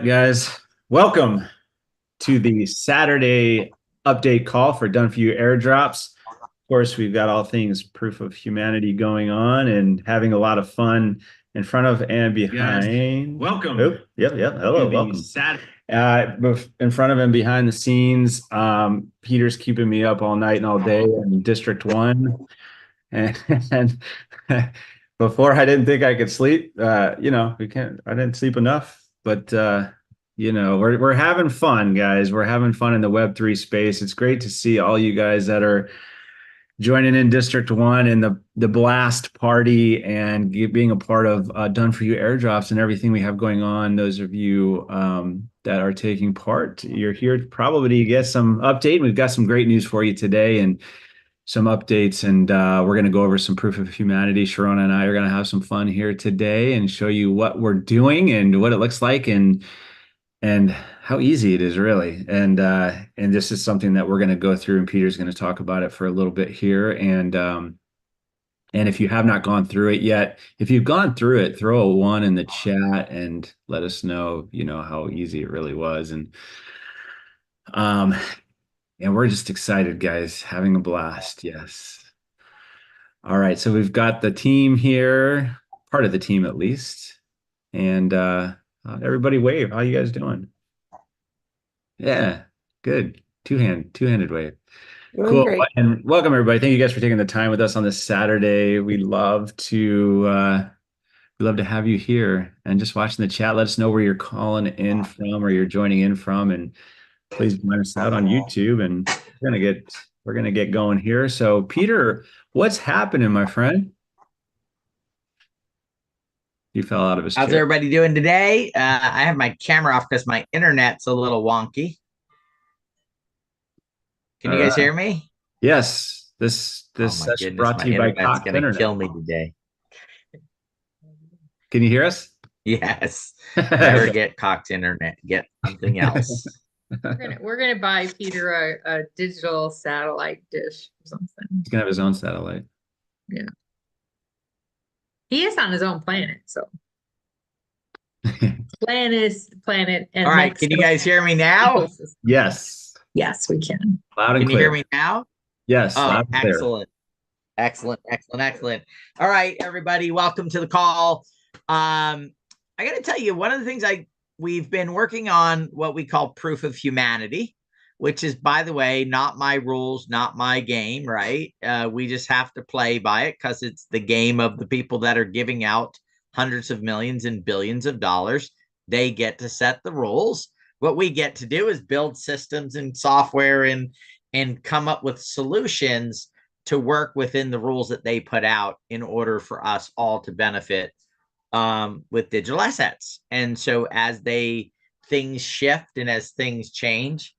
Guys, welcome to the Saturday update call for Done For You airdrops. Of course, we've got all things proof of humanity going on and having a lot of fun in front of and behind. Guys, welcome. Oh, yep. Hello, welcome. In front of and behind the scenes, Peter's keeping me up all night and all day in District 1. And before I didn't think I could sleep. I didn't sleep enough. But we're having fun, guys. We're having fun in the Web3 space. It's great to see all you guys that are joining in District 1 and the blast party and being a part of Done For You airdrops and everything we have going on. Those of you that are taking part, you're here probably to get some update. We've got some great news for you today and some updates, and we're going to go over some proof of humanity. Sharona and I are going to have some fun here today and show you what we're doing and what it looks like and how easy it is, really. And this is something that we're going to go through, and Peter's going to talk about it for a little bit here. And if you have not gone through it yet, if you've gone through it, throw a 1 in the chat and let us know, how easy it really was. And we're just excited, guys, having a blast. Yes. All right. So we've got the team here, part of the team at least. And everybody wave. How you guys doing? Yeah, good. Two-handed wave. Doing Cool. great. And welcome, everybody. Thank you guys for taking the time with us on this Saturday. We love to have you here and just watching the chat. Let us know where you're calling in from or you're joining in from, and please join us out on YouTube. And we're gonna get going here. So, Peter, what's happening, my friend? He fell out of his How's chair. everybody doing today? I have my camera off because my internet's a little wonky. Can you guys hear me? Yes. This Oh my session goodness, brought my to you by internet's Cox gonna Internet. kill me today. Can you hear us? Yes. Never get Cox Internet. Get something else. We're gonna buy Peter a digital satellite dish or something. He's gonna have his own satellite. Yeah. He is on his own planet, so planet and All right, can you guys hear me now? Yes. Yes, we can. Loud and Can you clear. hear me now? Yes, Oh, loud and clear. excellent. All right, everybody, welcome to the call. I gotta tell you, one of the things we've been working on what we call proof of humanity, which is, by the way, not my rules, not my game, right? We just have to play by it because it's the game of the people that are giving out hundreds of millions and billions of dollars. They get to set the rules. What we get to do is build systems and software and come up with solutions to work within the rules that they put out in order for us all to benefit with digital assets. And so as things shift and as things change,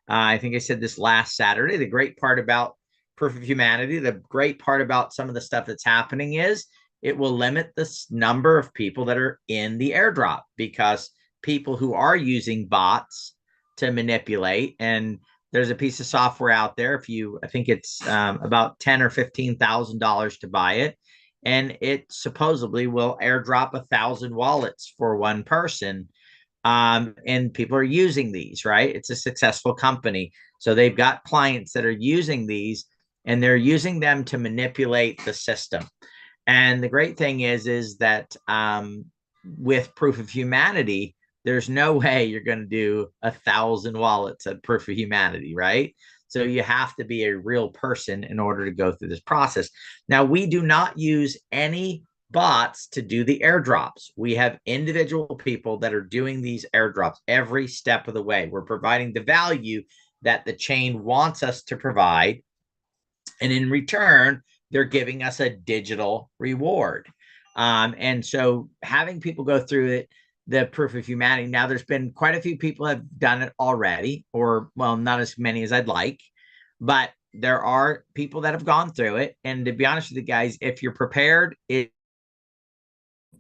I think I said this last Saturday, the great part about proof of humanity, the great part about some of the stuff that's happening is it will limit the number of people that are in the airdrop, because people who are using bots to manipulate, and there's a piece of software out there, I think it's about $10,000 or $15,000 to buy it, and it supposedly will airdrop 1,000 wallets for one person. And people are using these, right? It's a successful company. So they've got clients that are using these, and they're using them to manipulate the system. And the great thing is that with proof of humanity, there's no way you're going to do 1,000 wallets at proof of humanity, right? So you have to be a real person in order to go through this process. Now, we do not use any bots to do the airdrops. We have individual people that are doing these airdrops every step of the way. We're providing the value that the chain wants us to provide. And in return, they're giving us a digital reward. And so having people go through it, the proof of humanity. Now, there's been quite a few people have done it already, or, well, not as many as I'd like, but there are people that have gone through it. And to be honest with you guys, if you're prepared, it's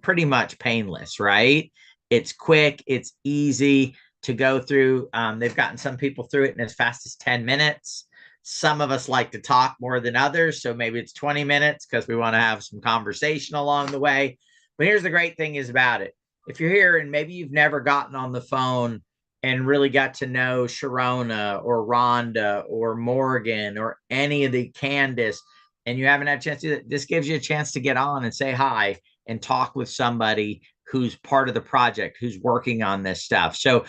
pretty much painless, right? It's quick, it's easy to go through. They've gotten some people through it in as fast as 10 minutes. Some of us like to talk more than others, so maybe it's 20 minutes because we want to have some conversation along the way. But here's the great thing is about it. if you're here and maybe you've never gotten on the phone and really got to know Sharona or Rhonda or Morgan or any of the Candace, and you haven't had a chance to do that, this gives you a chance to get on and say hi and talk with somebody who's part of the project, who's working on this stuff. So,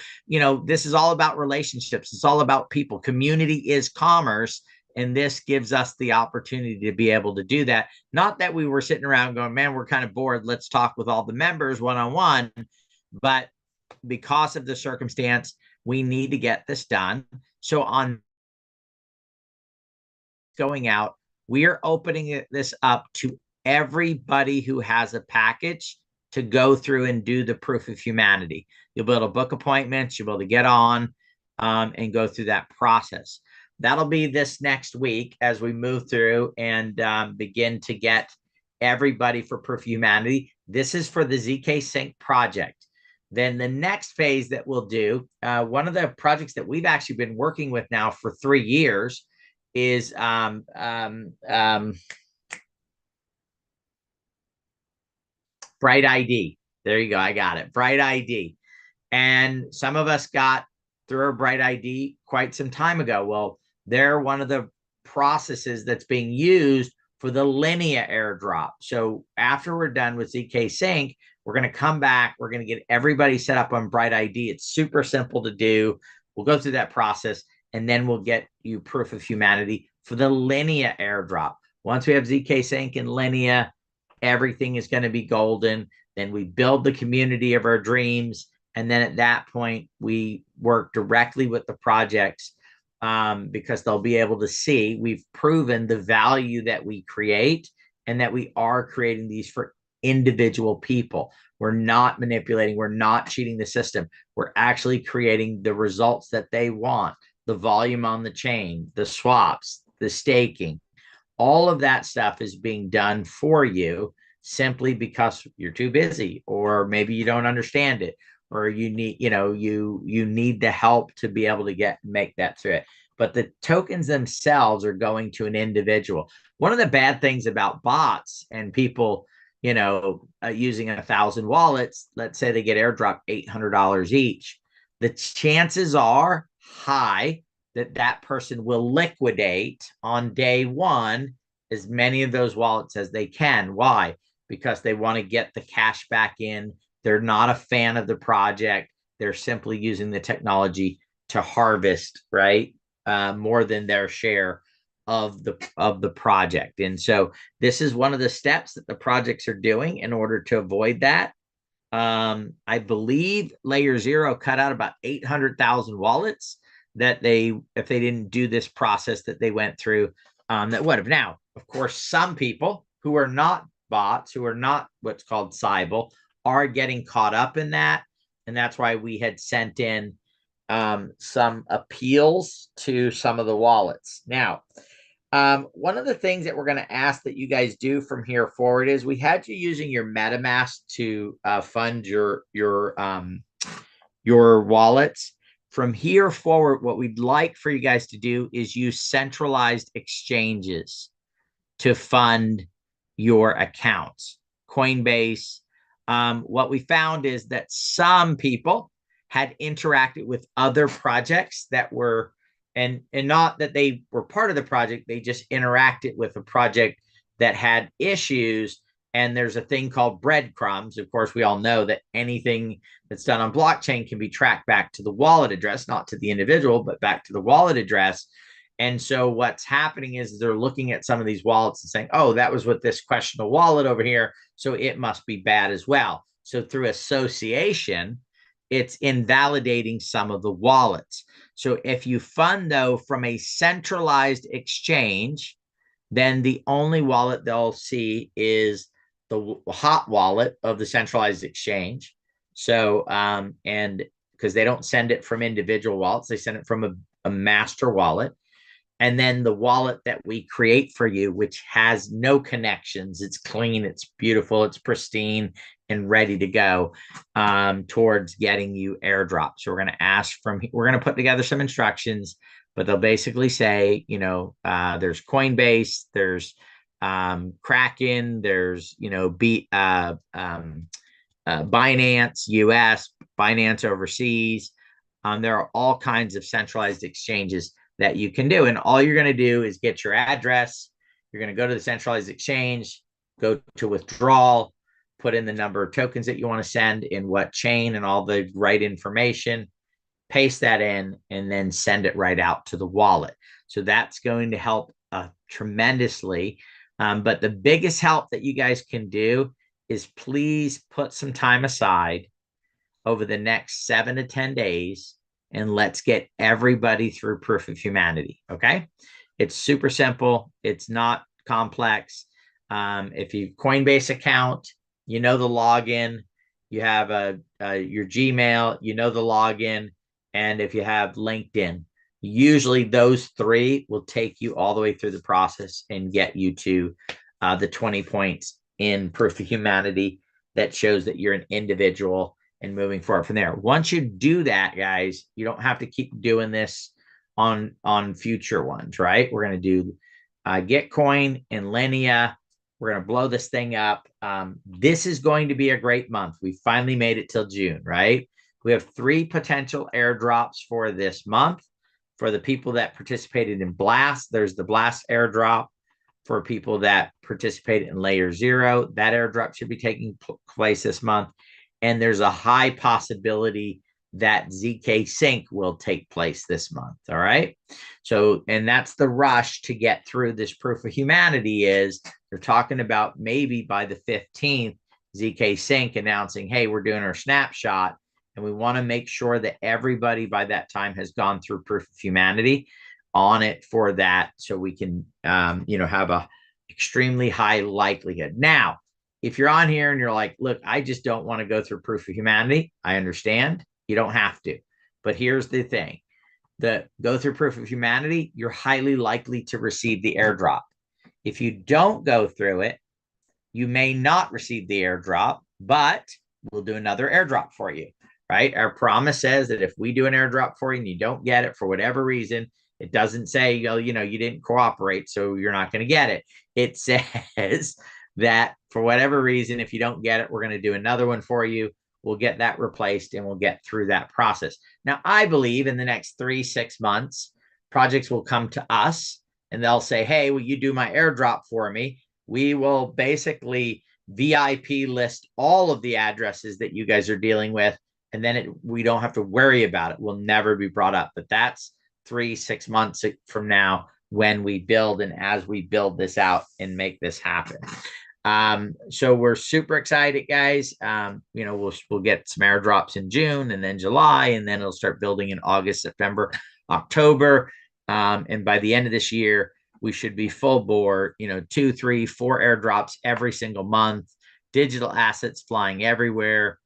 this is all about relationships. It's all about people. Community is commerce. And this gives us the opportunity to be able to do that. Not that we were sitting around going, man, we're kind of bored. Let's talk with all the members one-on-one. But because of the circumstance, we need to get this done. So on going out, we are opening this up to everybody who has a package to go through and do the proof of humanity. You'll be able to book appointments. You'll be able to get on and go through that process. That'll be this next week as we move through and begin to get everybody for proof of humanity. This is for the ZK Sync project. Then the next phase that we'll do, one of the projects that we've actually been working with now for 3 years is Bright ID. There you go. I got it. Bright ID. And some of us got through our Bright ID quite some time ago. Well, they're one of the processes that's being used for the Linea airdrop. So after we're done with ZK Sync, we're going to come back. We're going to get everybody set up on Bright ID. It's super simple to do. We'll go through that process, and then we'll get you proof of humanity for the Linea airdrop. Once we have ZK Sync and Linea, everything is going to be golden. Then we build the community of our dreams. And then at that point, we work directly with the projects because they'll be able to see we've proven the value that we create and that we are creating these for individual people. We're not manipulating. We're not cheating the system. We're actually creating the results that they want, the volume on the chain, the swaps, the staking. All of that stuff is being done for you simply because you're too busy, or maybe you don't understand it, or you need, you need the help to be able to make that through it. But the tokens themselves are going to an individual. One of the bad things about bots and people, using 1,000 wallets, let's say they get airdropped $800 each, the chances are high that person will liquidate on day one as many of those wallets as they can. Why? Because they want to get the cash back in. They're not a fan of the project. They're simply using the technology to harvest, right? More than their share of the project. And so this is one of the steps that the projects are doing in order to avoid that. I believe Layer Zero cut out about 800,000 wallets that if they didn't do this process that they went through, that would have. Now, of course, some people who are not bots, who are not what's called Cybele, are getting caught up in that. And that's why we had sent in some appeals to some of the wallets. Now, one of the things that we're going to ask that you guys do from here forward is we had you using your MetaMask to fund your wallets. From here forward, what we'd like for you guys to do is use centralized exchanges to fund your accounts. Coinbase. What we found is that some people had interacted with other projects that were, and not that they were part of the project, they just interacted with a project that had issues. And there's a thing called breadcrumbs. Of course, we all know that anything that's done on blockchain can be tracked back to the wallet address, not to the individual, but back to the wallet address. And so what's happening is they're looking at some of these wallets and saying, oh, that was with this questionable wallet over here, so it must be bad as well. So through association, it's invalidating some of the wallets. So if you fund, though, from a centralized exchange, then the only wallet they'll see is the hot wallet of the centralized exchange. So, and because they don't send it from individual wallets, they send it from a master wallet. And then the wallet that we create for you, which has no connections, it's clean, it's beautiful, it's pristine, and ready to go towards getting you airdrop. So we're going to put together some instructions, but they'll basically say, there's Coinbase, there's Kraken, there's, Binance US, Binance overseas. There are all kinds of centralized exchanges that you can do. And all you're going to do is get your address. You're going to go to the centralized exchange, go to withdrawal, put in the number of tokens that you want to send, in what chain, and all the right information, paste that in, and then send it right out to the wallet. So that's going to help tremendously. But the biggest help that you guys can do is please put some time aside over the next 7 to 10 days, and let's get everybody through Proof of Humanity. Okay. It's super simple. It's not complex. If you Coinbase account, you know the login, you have your Gmail, you know the login. And if you have LinkedIn, usually those three will take you all the way through the process and get you to the 20 points in Proof of Humanity that shows that you're an individual, and moving forward from there. Once you do that, guys, you don't have to keep doing this on future ones, right? We're going to do Gitcoin and Linea. We're going to blow this thing up. This is going to be a great month. We finally made it till June, right? We have 3 potential airdrops for this month. For the people that participated in Blast, there's the Blast airdrop. For people that participated in Layer 0, that airdrop should be taking place this month. And there's a high possibility that ZK Sync will take place this month. All right. So, and that's the rush to get through this Proof of Humanity. Is they're talking about maybe by the 15th, ZK Sync announcing, hey, we're doing our snapshot. And we want to make sure that everybody by that time has gone through Proof of Humanity on it for that. So we can, have a extremely high likelihood. Now, if you're on here and you're like, look, I just don't want to go through Proof of Humanity, I understand. You don't have to. But here's the thing. Go through Proof of Humanity, you're highly likely to receive the airdrop. If you don't go through it, you may not receive the airdrop, but we'll do another airdrop for you, right? Our promise says that if we do an airdrop for you and you don't get it for whatever reason, it doesn't say, you didn't cooperate, so you're not going to get it. It says that for whatever reason, if you don't get it, we're going to do another one for you. We'll get that replaced and we'll get through that process. Now, I believe in the next 3-6 months, projects will come to us and they'll say, hey, will you do my airdrop for me? We will basically VIP list all of the addresses that you guys are dealing with. And then we don't have to worry about it. Will never be brought up. But that's 3-6 months from now when we build, and as we build this out and make this happen. So we're super excited, guys. We'll get some airdrops in June and then July, and then it'll start building in August, September, October. And by the end of this year, we should be full bore, 2, 3, 4 airdrops every single month, digital assets flying everywhere.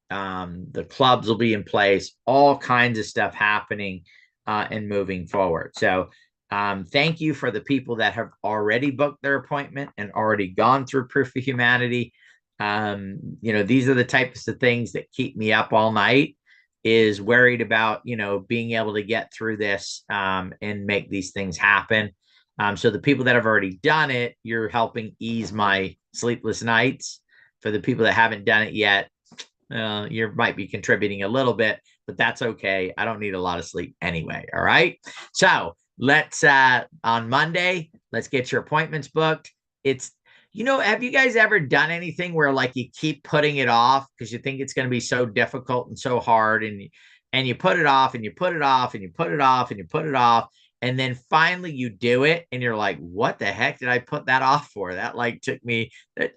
The clubs will be in place, all kinds of stuff happening and moving forward. So thank you for the people that have already booked their appointment and already gone through Proof of Humanity. These are the types of things that keep me up all night, is worried about, being able to get through this and make these things happen. So the people that have already done it, you're helping ease my sleepless nights. For the people that haven't done it yet, you might be contributing a little bit, but that's okay. I don't need a lot of sleep anyway. All right. So let's, on Monday, let's get your appointments booked. It's, have you guys ever done anything where like you keep putting it off because you think it's going to be so difficult and so hard, and you put it off and you put it off and you put it off and you put it off. And then finally you do it and you're like, what the heck did I put that off for? That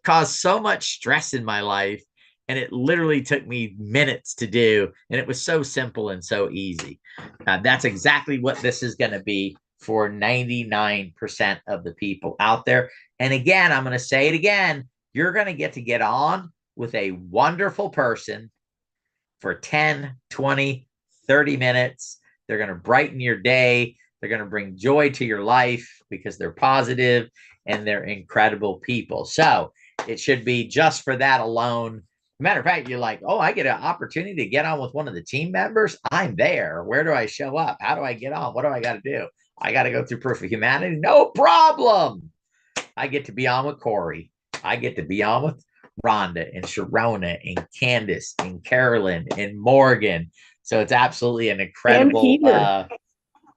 caused so much stress in my life. And it literally took me minutes to do. And it was so simple and so easy. That's exactly what this is going to be for 99% of the people out there. And again, I'm going to say it again. You're going to get on with a wonderful person for 10, 20, 30 minutes. They're going to brighten your day. They're going to bring joy to your life because they're positive and they're incredible people. So it should be just for that alone. Matter of fact, you're like, oh, I get an opportunity to get on with one of the team members. I'm there. Where do I show up? How do I get on? What do I got to do? I got to go through Proof of Humanity. No problem. I get to be on with Corey. I get to be on Rhonda and Sharona and Candace and Carolyn and Morgan. So it's absolutely an incredible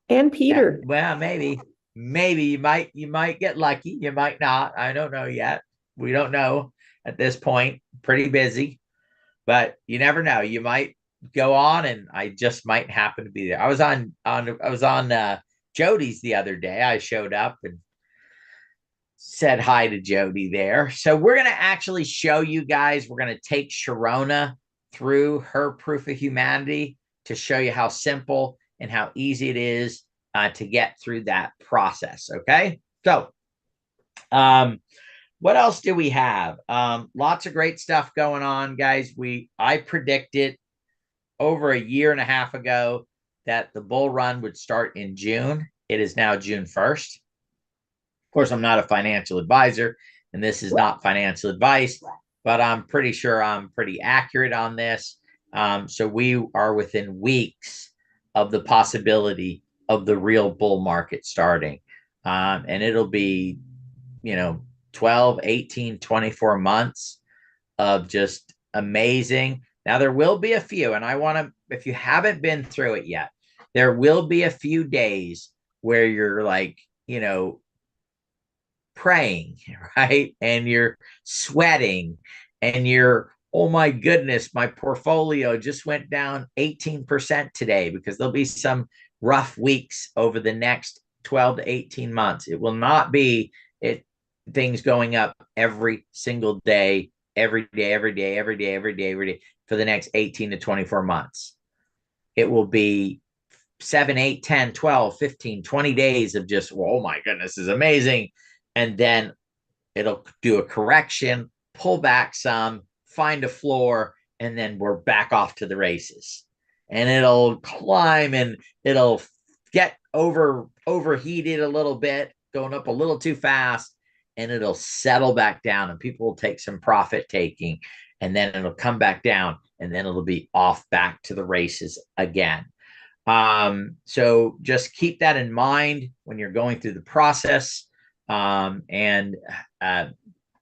and Peter. Well, maybe you might get lucky. You might not. I don't know yet. We don't know at this point. Pretty busy, but you never know. You might go on, and I just might happen to be there. I was on Jody's the other day. I showed up and said hi to Jody there. So we're gonna actually show you guys. We're gonna take Sharona through her proof of humanity to show you how simple and how easy it is to get through that process. Okay, so what else do we have? Lots of great stuff going on, guys. I predicted over a year and a half ago that the bull run would start in June. It is now June 1st. Of course, I'm not a financial advisor, and this is not financial advice, but I'm pretty sure I'm pretty accurate on this. So we are within weeks of the possibility of the real bull market starting. And it'll be, 12, 18, 24 months of just amazing. Now, there will be a few, and I want to, if you haven't been through it yet, there will be a few days where you're like, praying, right? And you're sweating and you're, oh my goodness, my portfolio just went down 18% today, because there'll be some rough weeks over the next 12 to 18 months. It will not be things going up every single day, every day for the next 18 to 24 months. It will be 7, 8, 10, 12, 15, 20 days of just, oh my goodness, this is amazing. And then it'll do a correction, pull back some, find a floor, and then we're back off to the races. And it'll climb and it'll get overheated a little bit, going up a little too fast, and it'll settle back down, and people will take some profit taking, and then it'll come back down, and then it'll be off back to the races again. So just keep that in mind when you're going through the process. And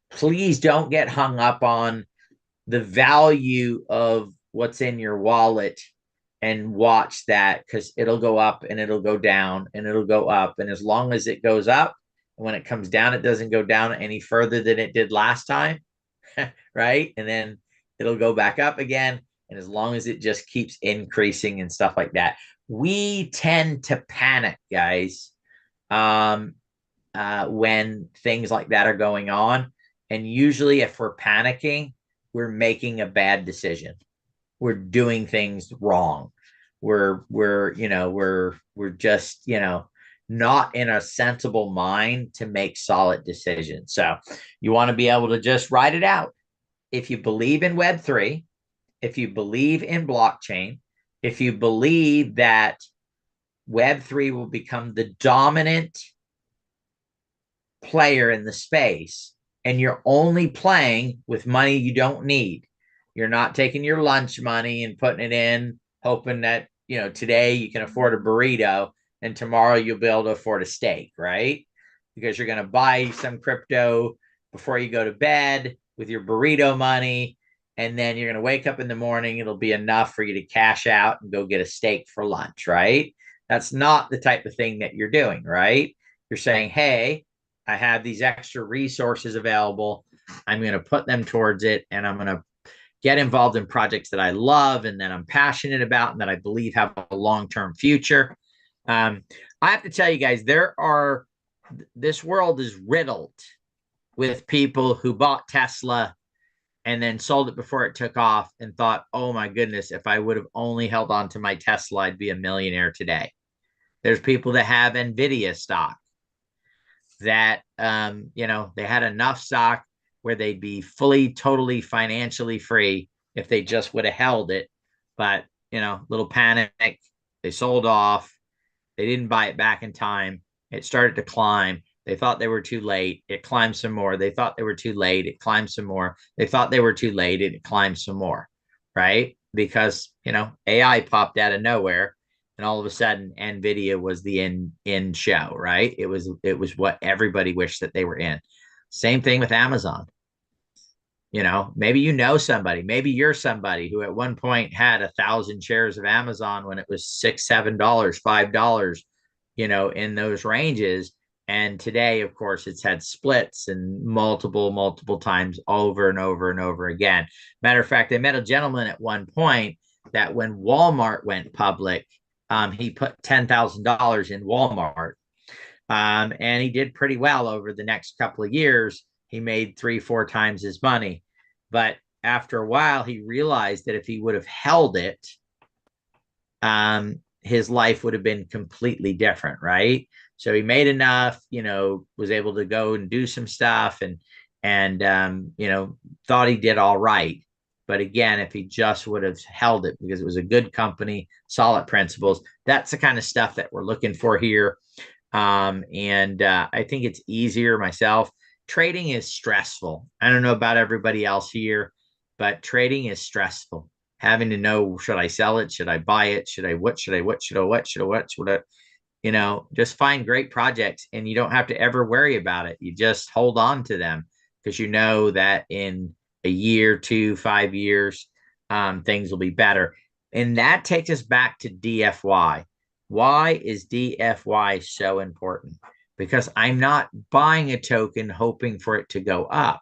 please don't get hung up on the value of what's in your wallet and watch that, because it'll go up and it'll go down and it'll go up. And as long as it goes up, when it comes down, it doesn't go down any further than it did last time, right? And then it'll go back up again. And as long as it just keeps increasing and stuff like that, we tend to panic, guys, when things like that are going on. And usually if we're panicking, we're making a bad decision. We're doing things wrong. We're just, not in a sensible mind to make solid decisions. So you want to be able to just write it out. If you believe in Web3, if you believe in blockchain, if you believe that Web3 will become the dominant player in the space, and you're only playing with money you don't need, you're not taking your lunch money and putting it in, hoping that, today you can afford a burrito and tomorrow you'll be able to afford a steak, right? Because you're going to buy some crypto before you go to bed with your burrito money, and then you're going to wake up in the morning, it'll be enough for you to cash out and go get a steak for lunch, right? That's not the type of thing that you're doing, right? You're saying, hey, I have these extra resources available. I'm going to put them towards it, and I'm going to get involved in projects that I love and that I'm passionate about and that I believe have a long-term future. I have to tell you guys, this world is riddled with people who bought Tesla and then sold it before it took off and thought, oh my goodness, if I would have only held on to my Tesla, I'd be a millionaire today. There's people that have NVIDIA stock that, they had enough stock where they'd be fully, totally financially free if they just would have held it. But, little panic, they sold off. They didn't buy it back in time. It started to climb. They thought they were too late. It climbed some more. They thought they were too late. It climbed some more. They thought they were too late. It climbed some more, right? Because, AI popped out of nowhere, and all of a sudden NVIDIA was the in show, right? It was what everybody wished that they were in. Same thing with Amazon. You know, maybe you know somebody, maybe you're somebody who at one point had 1,000 shares of Amazon when it was $6, $7, $5, you know, in those ranges. And today, of course, it's had splits and multiple times over and over and over again. Matter of fact, I met a gentleman at one point that when Walmart went public, he put $10,000 in Walmart. And he did pretty well over the next couple of years. He made 3-4 times his money. But after a while, he realized that if he would have held it, his life would have been completely different, right? So he made enough, you know, was able to go and do some stuff and you know, thought he did all right. But again, if he just would have held it because it was a good company, solid principles, that's the kind of stuff that we're looking for here. I think it's easier myself. Trading is stressful. I don't know about everybody else here, but trading is stressful. Having to know, should I sell it? Should I buy it? Should I, you know, just find great projects and you don't have to ever worry about it. You just hold on to them because you know that in a year, 2, 5 years, things will be better. And that takes us back to DFY. Why is DFY so important? Because I'm not buying a token hoping for it to go up.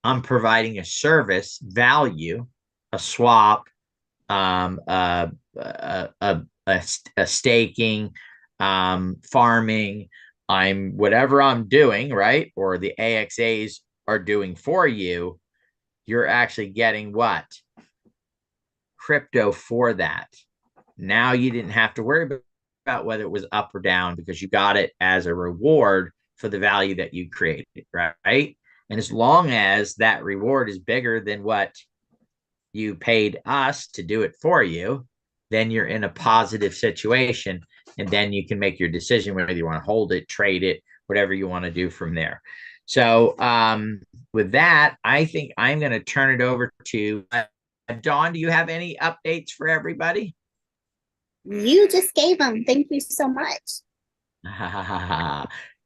I'm providing a service, value, a swap, a staking, farming. I'm whatever I'm doing, right? Or the AXAs are doing for you. You're actually getting what? Crypto for that. Now you didn't have to worry about whether it was up or down because you got it as a reward for the value that you created, right? And as long as that reward is bigger than what you paid us to do it for you, then you're in a positive situation. And then you can make your decision whether you want to hold it, trade it, whatever you want to do from there. So with that, I think I'm going to turn it over to Dawn. Do you have any updates for everybody? You just gave them. Thank you so much.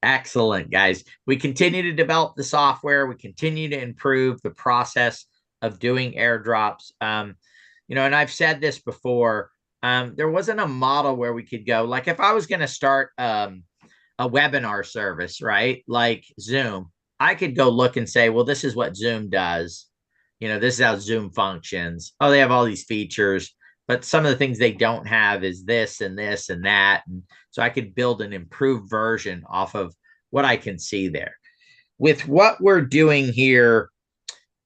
Excellent, guys. We continue to develop the software. We continue to improve the process of doing airdrops. You know, and I've said this before, there wasn't a model where we could go, like if I was going to start a webinar service, right? Like Zoom, I could go look and say, well, this is what Zoom does. You know, this is how Zoom functions. Oh, they have all these features, but some of the things they don't have is this and this and that. And so I could build an improved version off of what I can see there. With what we're doing here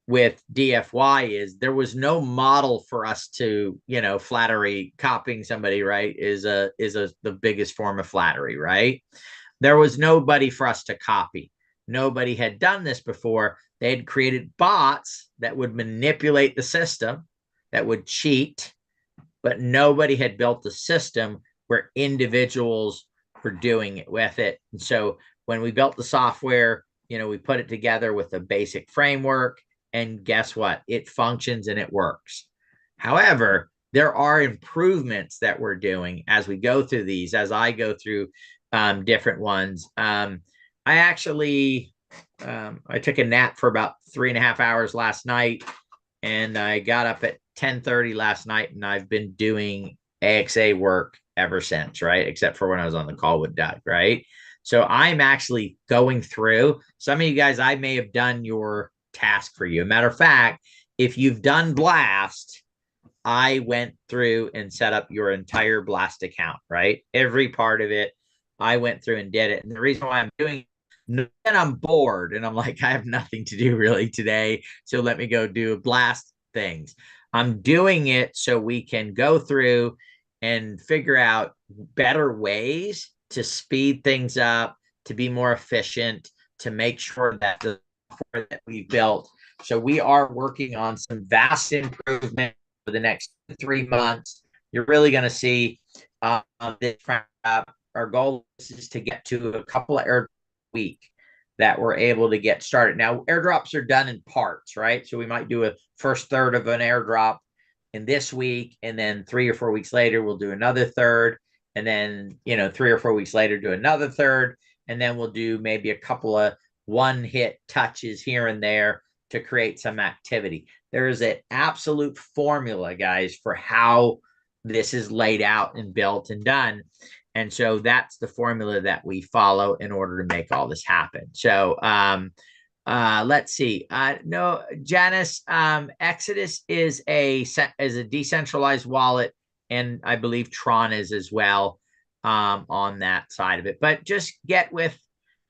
with DFY is there was no model for us to, you know, flattery, copying somebody, right, is the biggest form of flattery, right? There was nobody for us to copy. Nobody had done this before. They had created bots that would manipulate the system, that would cheat, but nobody had built a system where individuals were doing it with it. And so when we built the software, you know, we put it together with a basic framework, and guess what? It functions and it works. However, there are improvements that we're doing as we go through these, as I go through different ones. I actually, I took a nap for about 3.5 hours last night, and I got up at 10:30 last night, and I've been doing AXA work ever since, right? Except for when I was on the call with Doug, right? So I'm actually going through. Some of you guys, I may have done your task for you. Matter of fact, if you've done Blast, I went through and set up your entire Blast account, right? Every part of it, I went through and did it. And the reason why I'm doing it, then I'm bored and I'm like, I have nothing to do really today. So let me go do Blast things. I'm doing it so we can go through and figure out better ways to speed things up, to be more efficient, to make sure that the software that we built. So we are working on some vast improvement for the next 3 months. You're really going to see this up. Our goal is to get to a couple of airdrops a week that we're able to get started. Now, airdrops are done in parts, right? So we might do a first third of an airdrop in this week, and then 3 or 4 weeks later, we'll do another third, and then, you know, 3 or 4 weeks later, do another third, and then we'll do maybe a couple of one-hit touches here and there to create some activity. There is an absolute formula, guys, for how this is laid out and built and done. And so that's the formula that we follow in order to make all this happen. So let's see. No, Janice, Exodus is a decentralized wallet, and I believe Tron is as well on that side of it. But just get with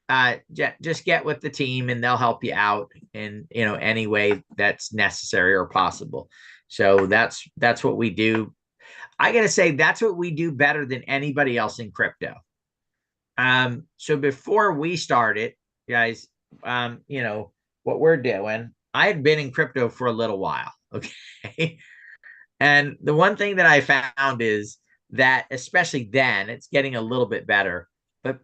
the team, and they'll help you out in any way that's necessary or possible. So that's what we do. I gotta say, that's what we do better than anybody else in crypto. So before we started, guys, what we're doing, I had been in crypto for a little while, okay? And the one thing that I found is that, especially then, it's getting a little bit better, but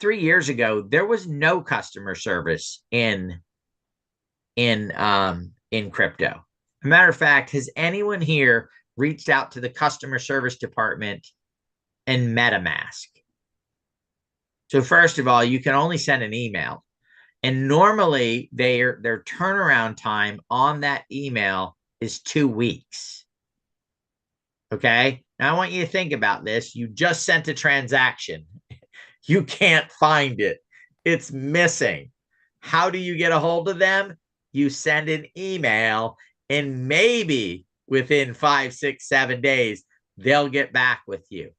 3 years ago, there was no customer service in crypto. As a matter of fact, has anyone here reached out to the customer service department in MetaMask? So first of all, you can only send an email, and normally their turnaround time on that email is 2 weeks. Okay, now I want you to think about this. You just sent a transaction. You can't find it. It's missing. How do you get a hold of them? You send an email, and maybe within 5, 6, 7 days, they'll get back with you.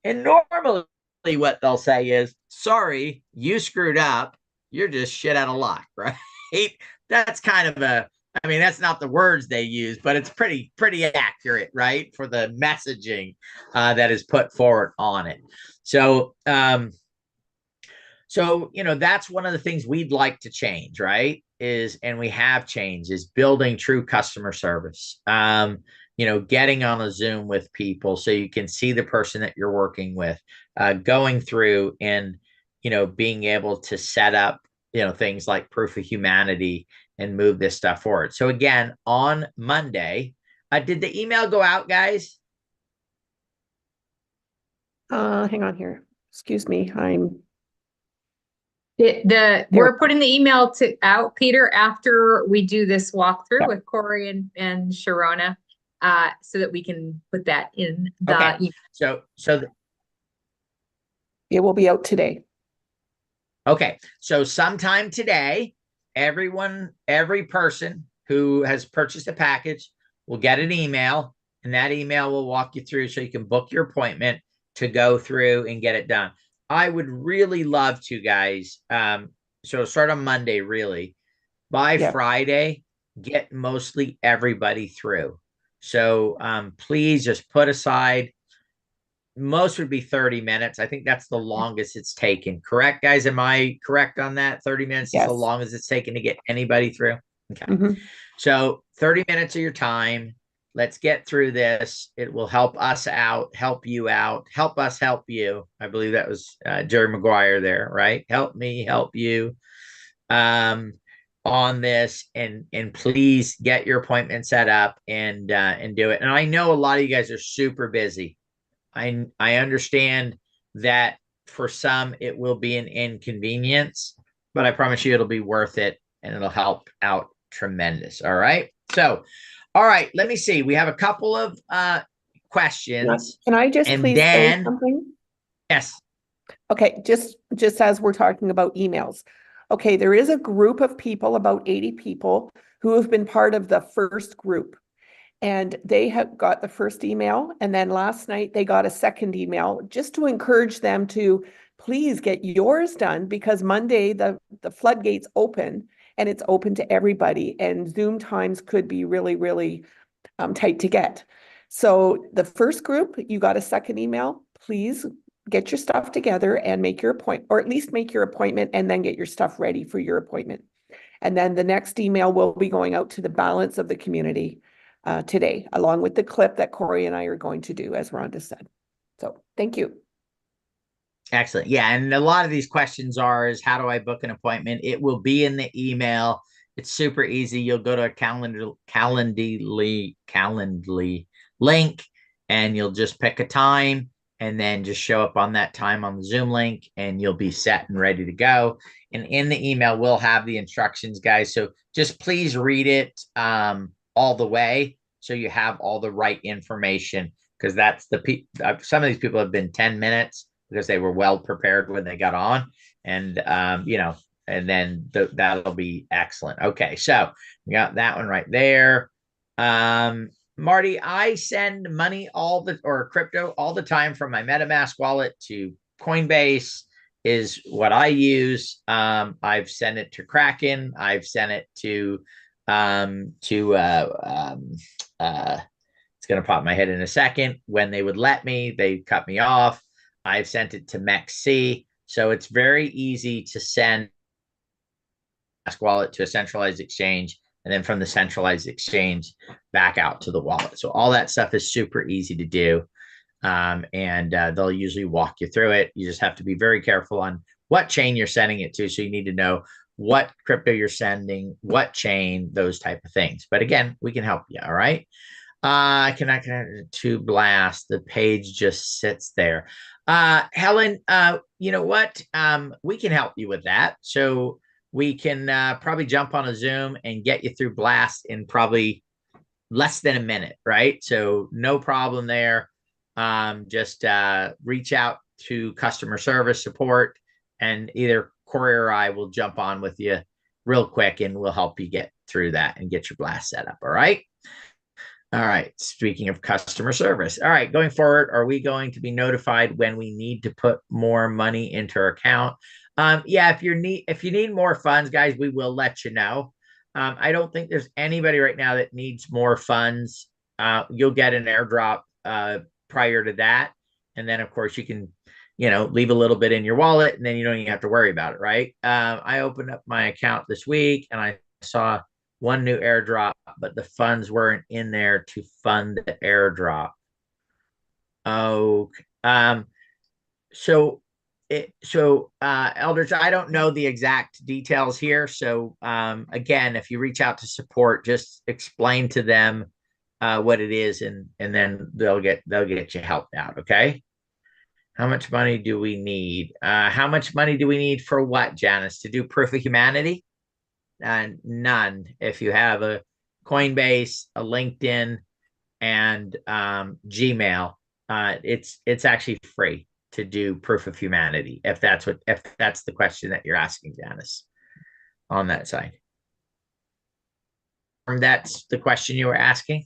And normally what they'll say is, sorry, you screwed up. You're just shit out of luck, right? That's kind of that's not the words they use, but it's pretty accurate, right? For the messaging that is put forward on it. So, that's one of the things we'd like to change, right? And we have changed, is building true customer service. Getting on a Zoom with people so you can see the person that you're working with, going through and, being able to set up, things like proof of humanity and move this stuff forward. So again, on Monday, did the email go out, guys? Hang on here. Excuse me. We're putting the email out, Peter, after we do this walkthrough with Corey and Sharona, so that we can put that in the email. So it will be out today. Okay, so sometime today, every person who has purchased a package will get an email, and that email will walk you through so you can book your appointment to go through and get it done. I would really love to, guys. So start on Monday, really. By Friday, get mostly everybody through. So please just put aside, most would be 30 minutes. I think that's the longest it's taken. Correct, guys? Am I correct on that? 30 minutes is the longest it's taken to get anybody through? Okay. So 30 minutes of your time. Let's get through this. It will help us out, help you out, help us help you. I believe that was Jerry Maguire there, right? Help me, help you on this, and please get your appointment set up and do it. And I know a lot of you guys are super busy. I understand that for some it will be an inconvenience, but I promise you it'll be worth it, and it'll help out tremendous. All right. So, all right, let me see. We have a couple of questions. Can I just please say something? Yes. Okay, just as we're talking about emails. Okay, there is a group of people, about 80 people, who have been part of the first group. And they have got the first email, and then last night they got a second email, just to encourage them to please get yours done, because Monday the floodgates open, and it's open to everybody, and Zoom times could be really, really tight to get. So the first group, you got a second email. Please get your stuff together and make your appointment, or at least make your appointment, and then get your stuff ready for your appointment. And then the next email will be going out to the balance of the community today, along with the clip that Corey and I are going to do, as Rhonda said. So thank you. Excellent. Yeah. And a lot of these questions is how do I book an appointment? It will be in the email. It's super easy. You'll go to a Calendly link, and you'll just pick a time, and then just show up on that time on the Zoom link, and you'll be set and ready to go. And in the email, we'll have the instructions, guys. So just please read it all the way so you have all the right information, because that's some of these people have been 10 minutes because they were well prepared when they got on. And, and then that'll be excellent. Okay, so we got that one right there. Marty, I send money or crypto all the time from my MetaMask wallet to Coinbase is what I use. I've sent it to Kraken. I've sent it to it's going to pop my head in a second. When they would let me, they cut me off. I've sent it to MEXC. So it's very easy to send wallet to a centralized exchange, and then from the centralized exchange back out to the wallet. So all that stuff is super easy to do. And they'll usually walk you through it. You just have to be very careful on what chain you're sending it to. So you need to know what crypto you're sending, what chain, those type of things. But again, we can help you. All right. I cannot connect to Blast. The page just sits there. Helen, you know what? We can help you with that. So we can probably jump on a Zoom and get you through Blast in probably less than a minute, right? So no problem there. Just reach out to customer service support, and either Corey or I will jump on with you real quick, and we'll help you get through that and get your Blast set up. All right. All right. Speaking of customer service. All right. Going forward, are we going to be notified when we need to put more money into our account? Yeah, if you need more funds, guys, we will let you know. I don't think there's anybody right now that needs more funds. You'll get an airdrop prior to that. And then, of course, you can, leave a little bit in your wallet, and then you don't even have to worry about it, right? I opened up my account this week, and I saw one new airdrop, but the funds weren't in there to fund the airdrop. Okay. Elders, I don't know the exact details here. So again, if you reach out to support, just explain to them what it is, and then they'll get you helped out. Okay. How much money do we need? How much money do we need for what, Janice? To do Proof of Humanity? None. If you have a Coinbase, a LinkedIn, and Gmail, it's actually free to do Proof of Humanity, if that's the question that you're asking, Janice, on that side. That's the question you were asking?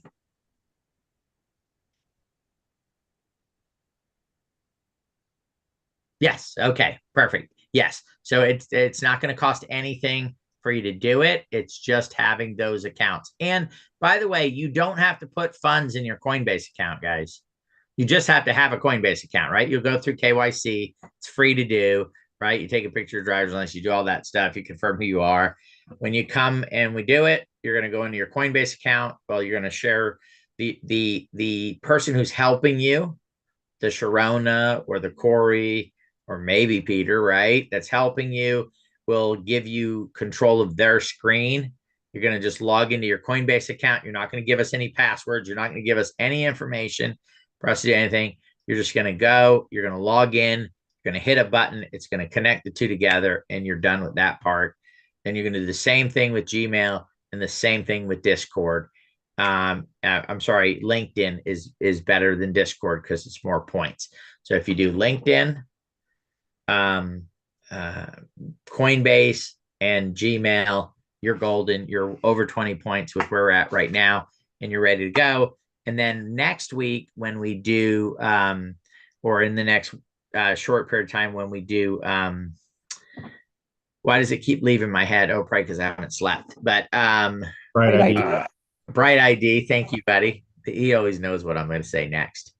Yes. Okay. Perfect. Yes. So it's not going to cost anything for you to do it. It's just having those accounts. And by the way, you don't have to put funds in your Coinbase account, guys. You just have to have a Coinbase account, right? You'll go through KYC. It's free to do, right? You take a picture of your driver's license, you do all that stuff. You confirm who you are. When you come and we do it, you're going to go into your Coinbase account. Well, you're going to share the person who's helping you, the Sharona or the Corey or maybe Peter, right? That's helping you, will give you control of their screen. You're going to just log into your Coinbase account. You're not going to give us any passwords. You're not going to give us any information for us to do anything. You're just going to go, you're going to log in, you're going to hit a button. It's going to connect the two together, and you're done with that part. Then you're going to do the same thing with Gmail and the same thing with Discord. I'm sorry, LinkedIn is better than Discord because it's more points. So if you do LinkedIn, Coinbase, and Gmail, you're golden. You're over 20 points with where we're at right now, and you're ready to go. And then next week, when we do, or in the next short period of time, when we do, why does it keep leaving my head? Oh, probably because I haven't slept. But Bright ID. Bright ID. Thank you, buddy. He always knows what I'm going to say next.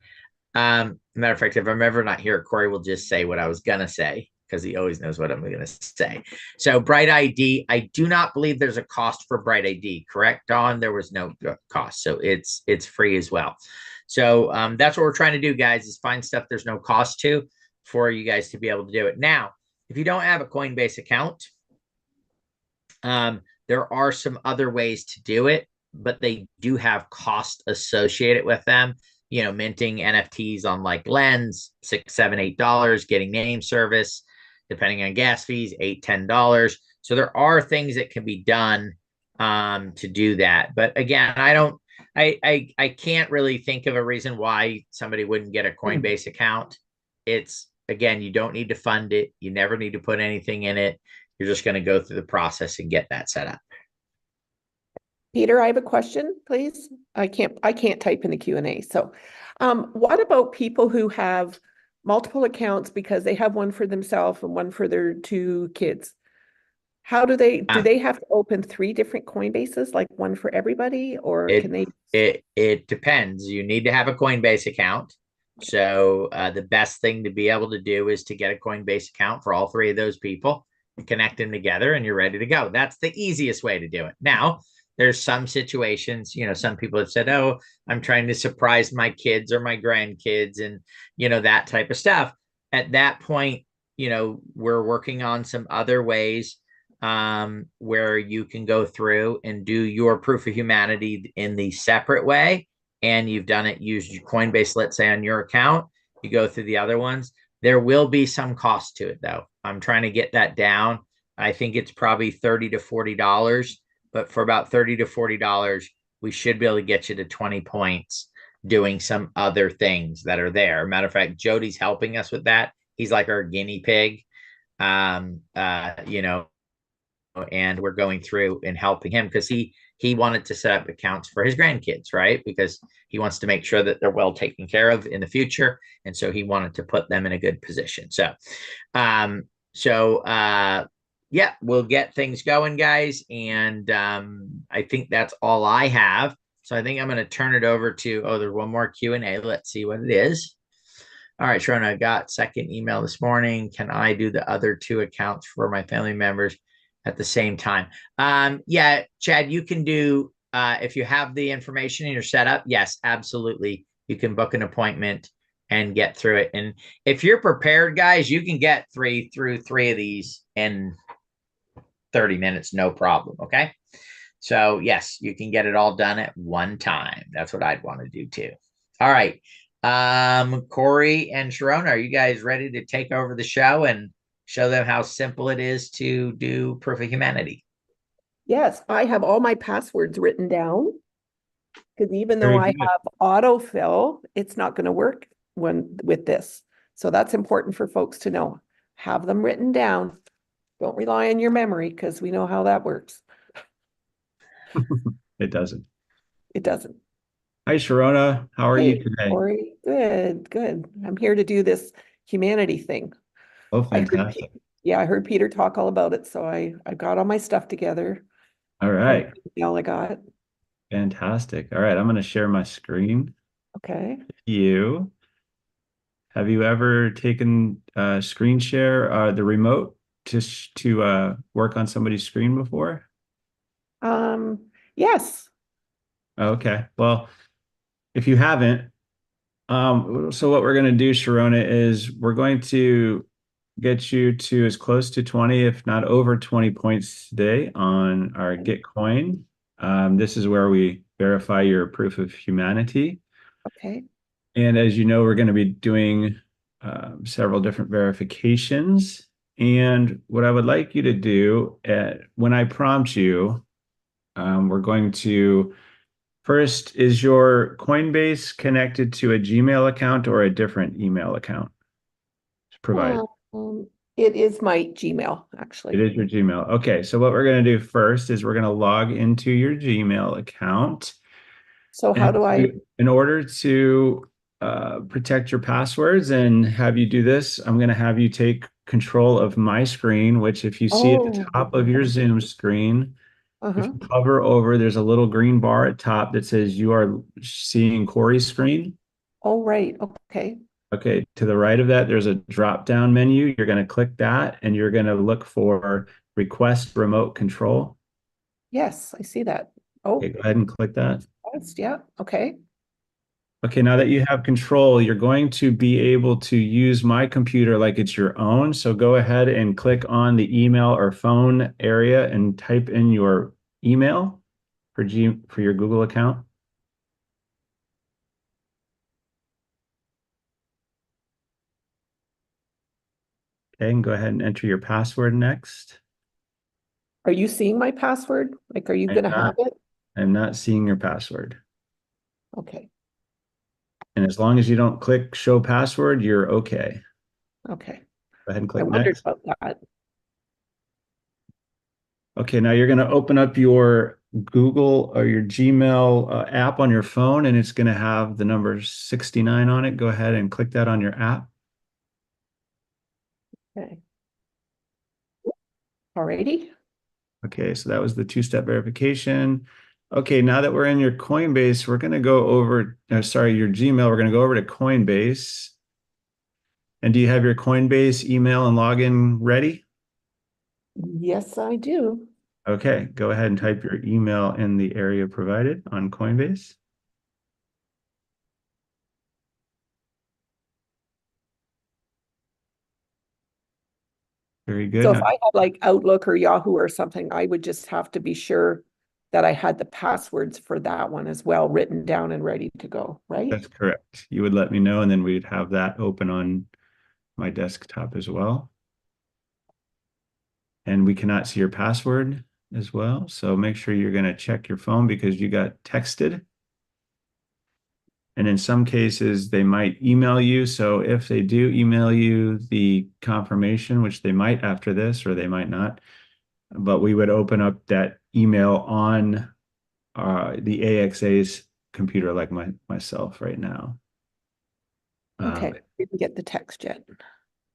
Matter of fact, if I'm ever not here, Corey will just say what I was going to say, because he always knows what I'm going to say. So Bright ID, I do not believe there's a cost for Bright ID, correct, Dawn? There was no cost. So it's free as well. So that's what we're trying to do, guys, is find stuff there's no cost to for you guys to be able to do it. Now, if you don't have a Coinbase account, there are some other ways to do it, but they do have cost associated with them. minting NFTs on like Lens, $6, $7, $8, getting name service, depending on gas fees, $8, $10. So there are things that can be done to do that. But again, I can't really think of a reason why somebody wouldn't get a Coinbase account. It's, again, you don't need to fund it. You never need to put anything in it. You're just going to go through the process and get that set up. Peter, I have a question, please. I can't type in the Q&A. So, what about people who have multiple accounts because they have one for themselves and one for their 2 kids? How do they have to open 3 different Coinbases, like one for everybody, or can they? It depends. You need to have a Coinbase account. So the best thing to be able to do is to get a Coinbase account for all 3 of those people and connect them together, and you're ready to go. That's the easiest way to do it. Now, there's some situations, some people have said, oh, I'm trying to surprise my kids or my grandkids and, that type of stuff. At that point, we're working on some other ways where you can go through and do your proof of humanity in the separate way. And you've done it, used your Coinbase, let's say, on your account. You go through the other ones. There will be some cost to it, though. I'm trying to get that down. I think it's probably $30 to $40. But for about $30 to $40, we should be able to get you to 20 points doing some other things that are there. Matter of fact, Jody's helping us with that. He's like our guinea pig, and we're going through and helping him because he wanted to set up accounts for his grandkids, right? Because he wants to make sure that they're well taken care of in the future. And so he wanted to put them in a good position. So, yeah, we'll get things going, guys. And I think that's all I have. So I think I'm going to turn it over to, there's one more Q&A. Let's see what it is. All right, Sharona, I got second email this morning. Can I do the other 2 accounts for my family members at the same time? Yeah, Chad, you can do, if you have the information in your setup, yes, absolutely. You can book an appointment and get through it. And if you're prepared, guys, you can get through 3 of these in 30 minutes, no problem. Okay. So yes, you can get it all done at one time. That's what I'd want to do too. All right. Corey and Sharona, are you guys ready to take over the show and show them how simple it is to do proof of humanity? Yes, I have all my passwords written down because even though I have autofill, it's not going to work with this. So that's important for folks to know. Have them written down. Don't rely on your memory because we know how that works. It doesn't. It doesn't. Hi, Sharona. How are you today? Corey. Good, good. I'm here to do this humanity thing. Oh, fantastic. I heard Peter talk all about it, so I got all my stuff together. All right. All I got. Fantastic. All right, I'm going to share my screen. Okay. Have you ever taken screen share, the remote, to work on somebody's screen before? Yes. Okay. Well, if you haven't, so what we're going to do, Sharona, is we're going to get you to as close to 20, if not over 20 points today on our Gitcoin. This is where we verify your proof of humanity. Okay. And as you know, we're going to be doing several different verifications. And what I would like you to do, when I prompt you, we're going to, first, is your Coinbase connected to a Gmail account or a different email account provided? It is my Gmail, actually. It is your Gmail. Okay, so what we're going to do first is we're going to log into your Gmail account. So how do I? In order to protect your passwords and have you do this, I'm going to have you take control of my screen, which if you see at the top of your Zoom screen, if you hover over, there's a little green bar at top that says you are seeing Corey's screen. Oh, right. Okay. Okay, to the right of that, there's a drop-down menu. You're going to click that, and you're going to look for Request Remote Control. Yes, I see that. Oh, okay, go ahead and click that. Yeah, okay. Okay, now that you have control, you're going to be able to use my computer like it's your own. So go ahead and click on the email or phone area and type in your email for your Google account. Okay, and go ahead and enter your password next. Are you seeing my password? Like, are you I'm going to not. have it? I'm not seeing your password. Okay. And as long as you don't click show password, you're okay. Okay. Go ahead and I click wondered next. about that. Okay, now you're going to open up your Google or your Gmail app on your phone, and it's going to have the number 69 on it. Go ahead and click that on your app. Okay. Alrighty. Okay, so that was the two-step verification. Okay, now that we're in your Coinbase, we're going to go over, sorry, your Gmail, we're going to go over to Coinbase. And do you have your Coinbase email and login ready? Yes, I do. Okay, go ahead and type your email in the area provided on Coinbase. Very good. So if Now, I had like Outlook or Yahoo or something, I would just have to be sure that I had the passwords for that one as well, written down and ready to go, right? that's correct. You would let me know, and then we'd have that open on my desktop as well. And we cannot see your password as well. So make sure you're going to check your phone because you got texted. And in some cases, they might email you. So if they do email you the confirmation, which they might after this, or they might not, but we would open up that email on the AXA's computer, like myself right now. Okay, didn't get the text yet.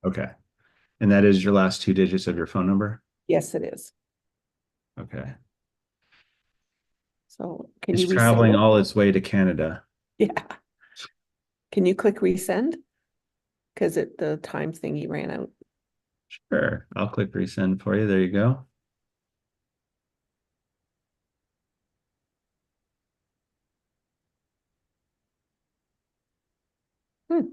Okay. And that is your last two digits of your phone number? Yes, it is. Okay. So can It's you resend traveling it? all its way to Canada. Yeah. Can you click resend? Because the time thingy ran out. Sure. I'll click resend for you. There you go. Hmm.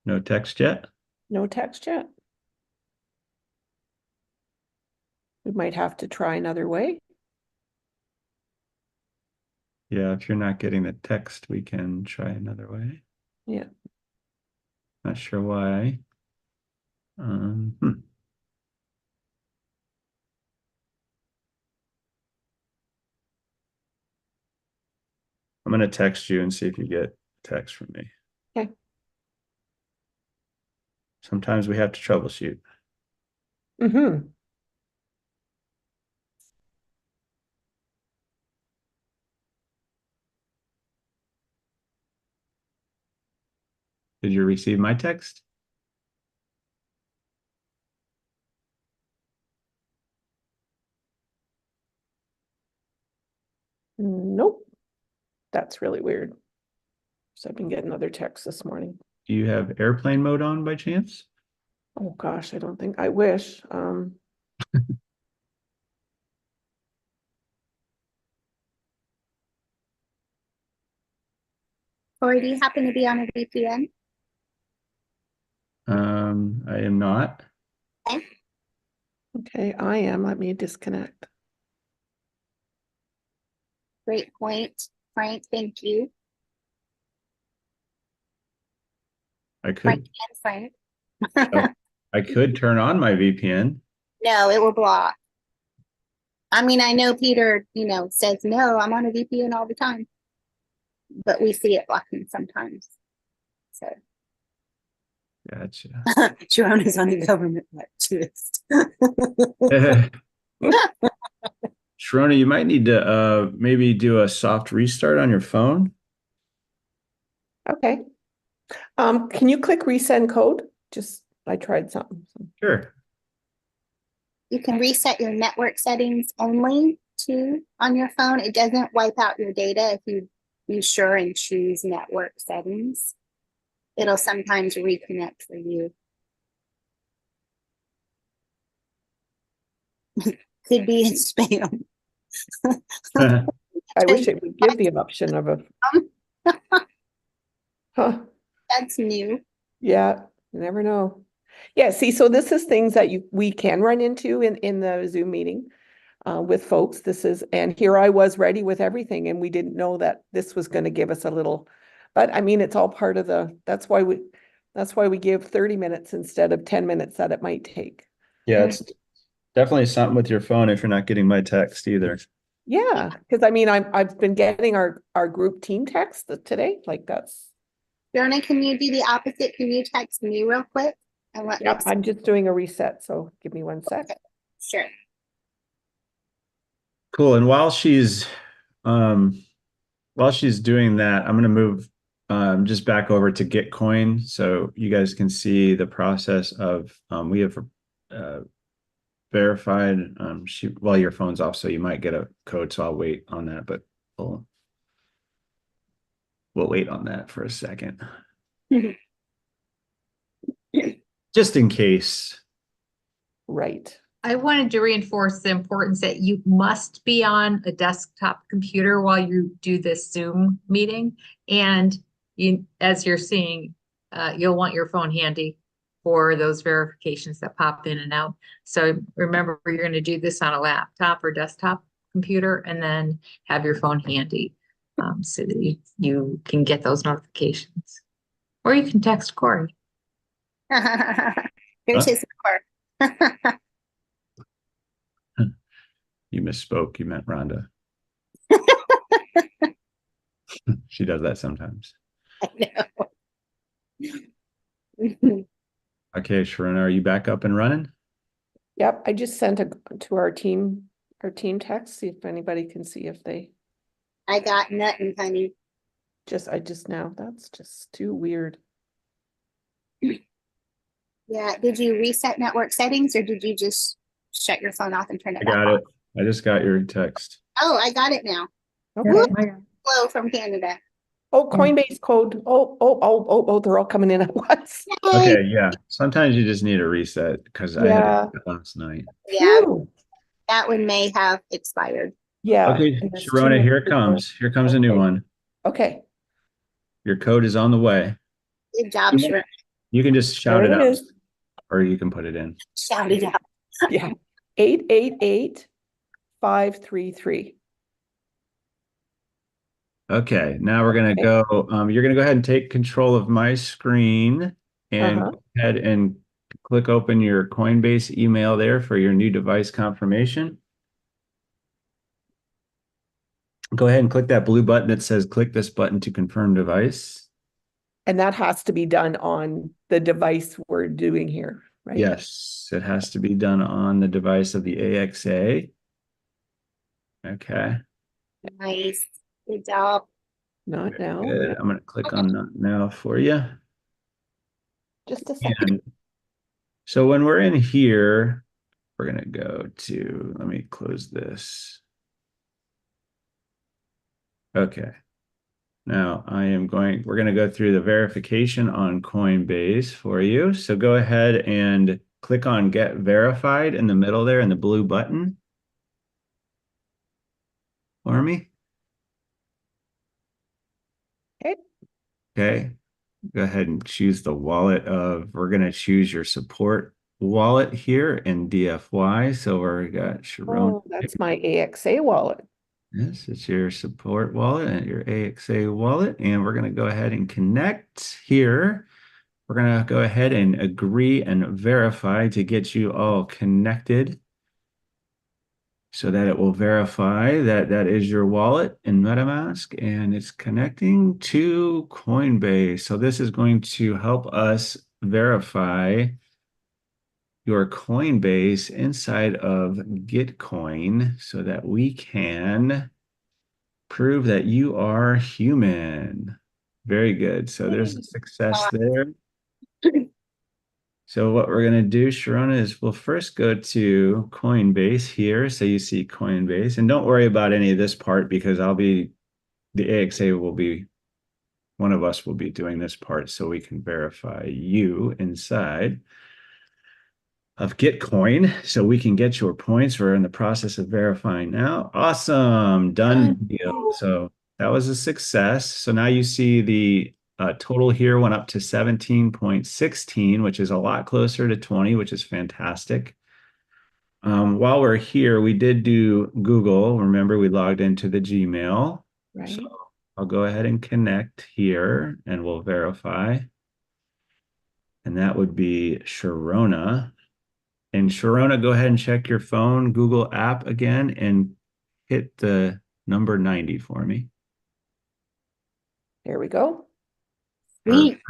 No text yet? No text yet. We might have to try another way. Yeah, if you're not getting the text, we can try another way. Yeah. Not sure why. Hmm. I'm going to text you and see if you get text from me. Okay. Sometimes we have to troubleshoot. Mm-hmm. Did you receive my text? Nope. That's really weird. So I've been getting other texts this morning. Do you have airplane mode on by chance? Oh gosh, I don't think I wish. Or do you happen to be on a VPN? I am not. Okay, I am. Let me disconnect. Great point, Frank. Thank you. I Frank could and Frank. I could turn on my VPN. No, it will block. I mean, I know Peter, says, no, I'm on a VPN all the time. But we see it blocking sometimes. So Gotcha. Sharona's on a government list. Sharona, you might need to maybe do a soft restart on your phone. Okay. Can you click resend code? I tried something. Sure. You can reset your network settings only on your phone. It doesn't wipe out your data if you be sure and choose network settings. It'll sometimes reconnect for you. Could be in spam. I wish it would give the option of a. Huh. That's new. Yeah, you never know. Yeah, see, so this is things that we can run into in the Zoom meeting. with folks. And here I was ready with everything, and we didn't know that this was going to give us a little, but I mean, it's all part of that's why we give 30 minutes instead of 10 minutes that it might take. Yeah, it's definitely something with your phone if you're not getting my text either. Yeah, because I mean, I've been getting our group team text today. Like that's. Fiona, can you do the opposite? Can you text me real quick? And let Yeah, I'm just doing a reset, so give me 1 sec. Okay. Sure. Cool. And while she's doing that, I'm going to move just back over to Gitcoin so you guys can see the process of we have verified well, your phone's off, so you might get a code, so I'll wait on that, but we'll wait on that for a second. Just in case. Right. I wanted to reinforce the importance that you must be on a desktop computer while you do this Zoom meeting. And as you're seeing, you'll want your phone handy for those verifications that pop in and out. So remember, you're going to do this on a laptop or desktop computer, and then have your phone handy so that you can get those notifications. Or you can text Corey. Here's his number. You misspoke. You meant Rhonda. She does that sometimes. I know. Okay, Sharona, are you back up and running? Yep, I just sent to our team text, see if anybody can see if they. I got nothing, honey. I just now, that's just too weird. Yeah, did you reset network settings, or did you just shut your phone off and turn it I back got on? it. I just got your text. Oh, I got it now. Okay. Hello from Canada. Oh, Coinbase code. Oh, they're all coming in at once. Yay! Okay, yeah. Sometimes you just need a reset because I had Yeah. it last night. Yeah, Whew. that one may have expired. Yeah. Okay, and there's Sharona, two here it people. comes. Here comes a new Okay. one. Okay. Your code is on the way. Good job, Sharon. You can just shout There it it out, is. or you can put it in. Shout it out. Yeah. 888533. Okay, now we're gonna go. You're gonna go ahead and take control of my screen and Uh-huh. go ahead and click open your Coinbase email there for your new device confirmation. Go ahead and click that blue button that says click this button to confirm device. And that has to be done on the device we're doing here, right? Yes, it has to be done on the device of the AXA. Okay. Nice. Good job. Not now. Good. I'm going to click on not now for you. Just a second. And so when we're in here, we're going to go to, let me close this. Okay. Now we're going to go through the verification on Coinbase for you. So go ahead and click on get verified in the middle there in the blue button for me. Okay. Okay. Go ahead and choose the wallet we're going to choose your support wallet here in DFY. So we've got Sharona. Oh, that's my AXA wallet. Yes, it's your support wallet and your AXA wallet. And we're going to go ahead and connect here. We're going to go ahead and agree and verify to get you all connected so that it will verify that that is your wallet in MetaMask and it's connecting to Coinbase. So this is going to help us verify your Coinbase inside of Gitcoin so that we can prove that you are human. Very good. So there's a success there. So what we're going to do, Sharona, is we'll first go to Coinbase here. So you see Coinbase. And don't worry about any of this part because the AXA will be, one of us will be doing this part so we can verify you inside of Gitcoin so we can get your points. We're in the process of verifying now. Awesome. Done deal. So that was a success. So now you see the total here went up to 17.16, which is a lot closer to 20, which is fantastic. while we're here, we did do Google. Remember, we logged into the Gmail. Right. So I'll go ahead and connect here and we'll verify. And that would be Sharona. And Sharona, go ahead and check your phone, Google app again, and hit the number 90 for me. There we go. Sweet.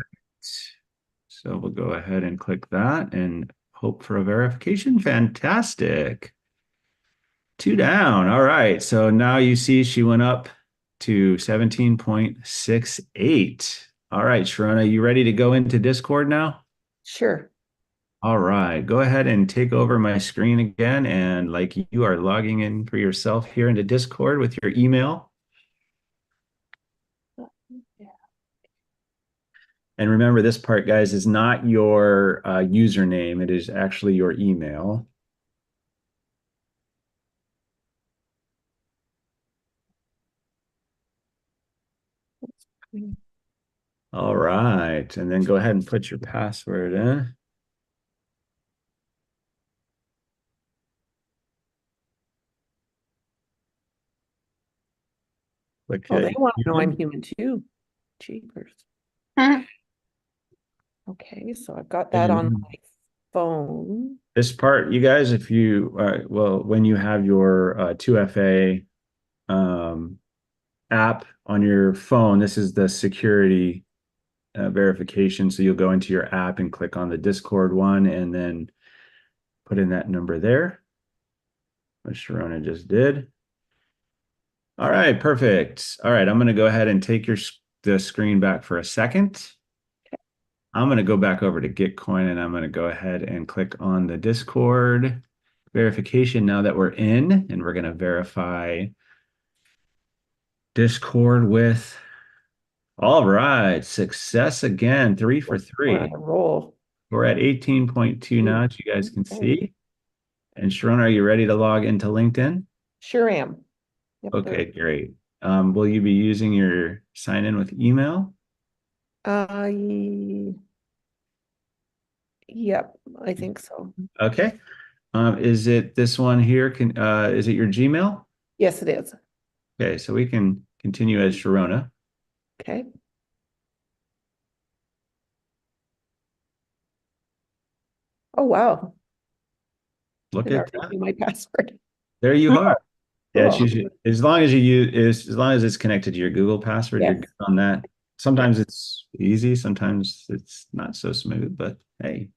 So we'll go ahead and click that and hope for a verification. Fantastic. 2 down. All right. So now you see she went up to 17.68. All right, Sharona, you ready to go into Discord now? Sure. All right. Go ahead and take over my screen again. And like you are logging in for yourself here into Discord with your email. And remember, this part, guys, is not your username. It is actually your email. All right. And then go ahead and put your password in. Click Oh, they want to know I'm human. human too. Jeepers. Huh. Okay, so I've got that on my phone. This part, you guys, if you, well, when you have your 2FA app on your phone, this is the security verification. So you'll go into your app and click on the Discord one and then put in that number there, which Sharona just did. All right, perfect. All right, I'm going to go ahead and take the screen back for a second. I'm going to go back over to Gitcoin and I'm going to go ahead and click on the Discord verification now that we're in, and we're going to verify Discord with, all right, success again, 3 for 3. We're on a roll. We're at 18.2 now, as you guys can see. And Sharona, are you ready to log into LinkedIn? Sure am. Yep, Okay, great. Will you be using your sign in with email? Yep, I think so. Okay. Is it this one here? Is it your Gmail? Yes, it is. Okay, so we can continue as Sharona. Okay. Oh, wow. Look It at already that. knew my password. There you are. Yeah, it's Cool. usually, as long as you use, as long as it's connected to your Google password, you're Yes. good on that. Sometimes it's easy, sometimes it's not so smooth, but hey,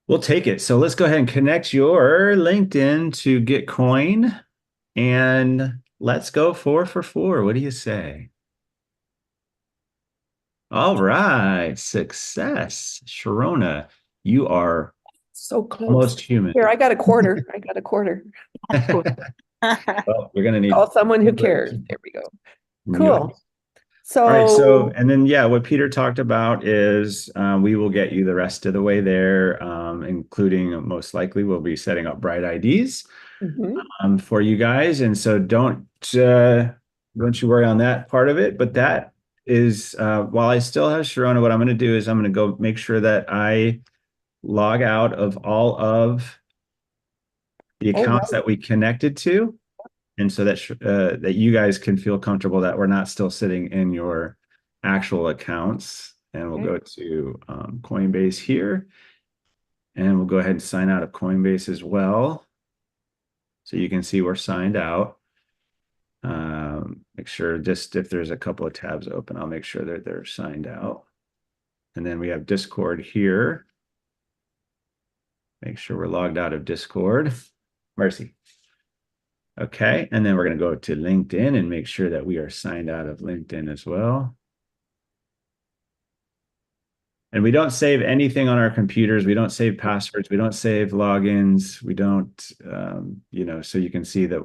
we'll take it. So let's go ahead and connect your LinkedIn to Gitcoin and let's go 4 for 4. What do you say? All right, success. Sharona, you are So close. almost human. Here, I got a quarter. I got a quarter. Well, we're gonna need Call someone who cares. There we go. new. Cool. All right, so, So, and then, yeah, what Peter talked about is we will get you the rest of the way there, including most likely we'll be setting up bright IDs mhm. for you guys. And so don't you worry on that part of it. But that is, while I still have Sharona, what I'm going to do is I'm going to go make sure that I log out of all of the accounts that we connected to. And so that that you guys can feel comfortable that we're not still sitting in your actual accounts. And we'll go to Coinbase here. And we'll go ahead and sign out of Coinbase as well. So you can see we're signed out. Make sure just if there's a couple of tabs open, I'll make sure that they're signed out. And then we have Discord here. Make sure we're logged out of Discord. Mercy. Okay, and then we're going to go to LinkedIn and make sure that we are signed out of LinkedIn as well. And we don't save anything on our computers. We don't save passwords. We don't save logins. We don't, so you can see that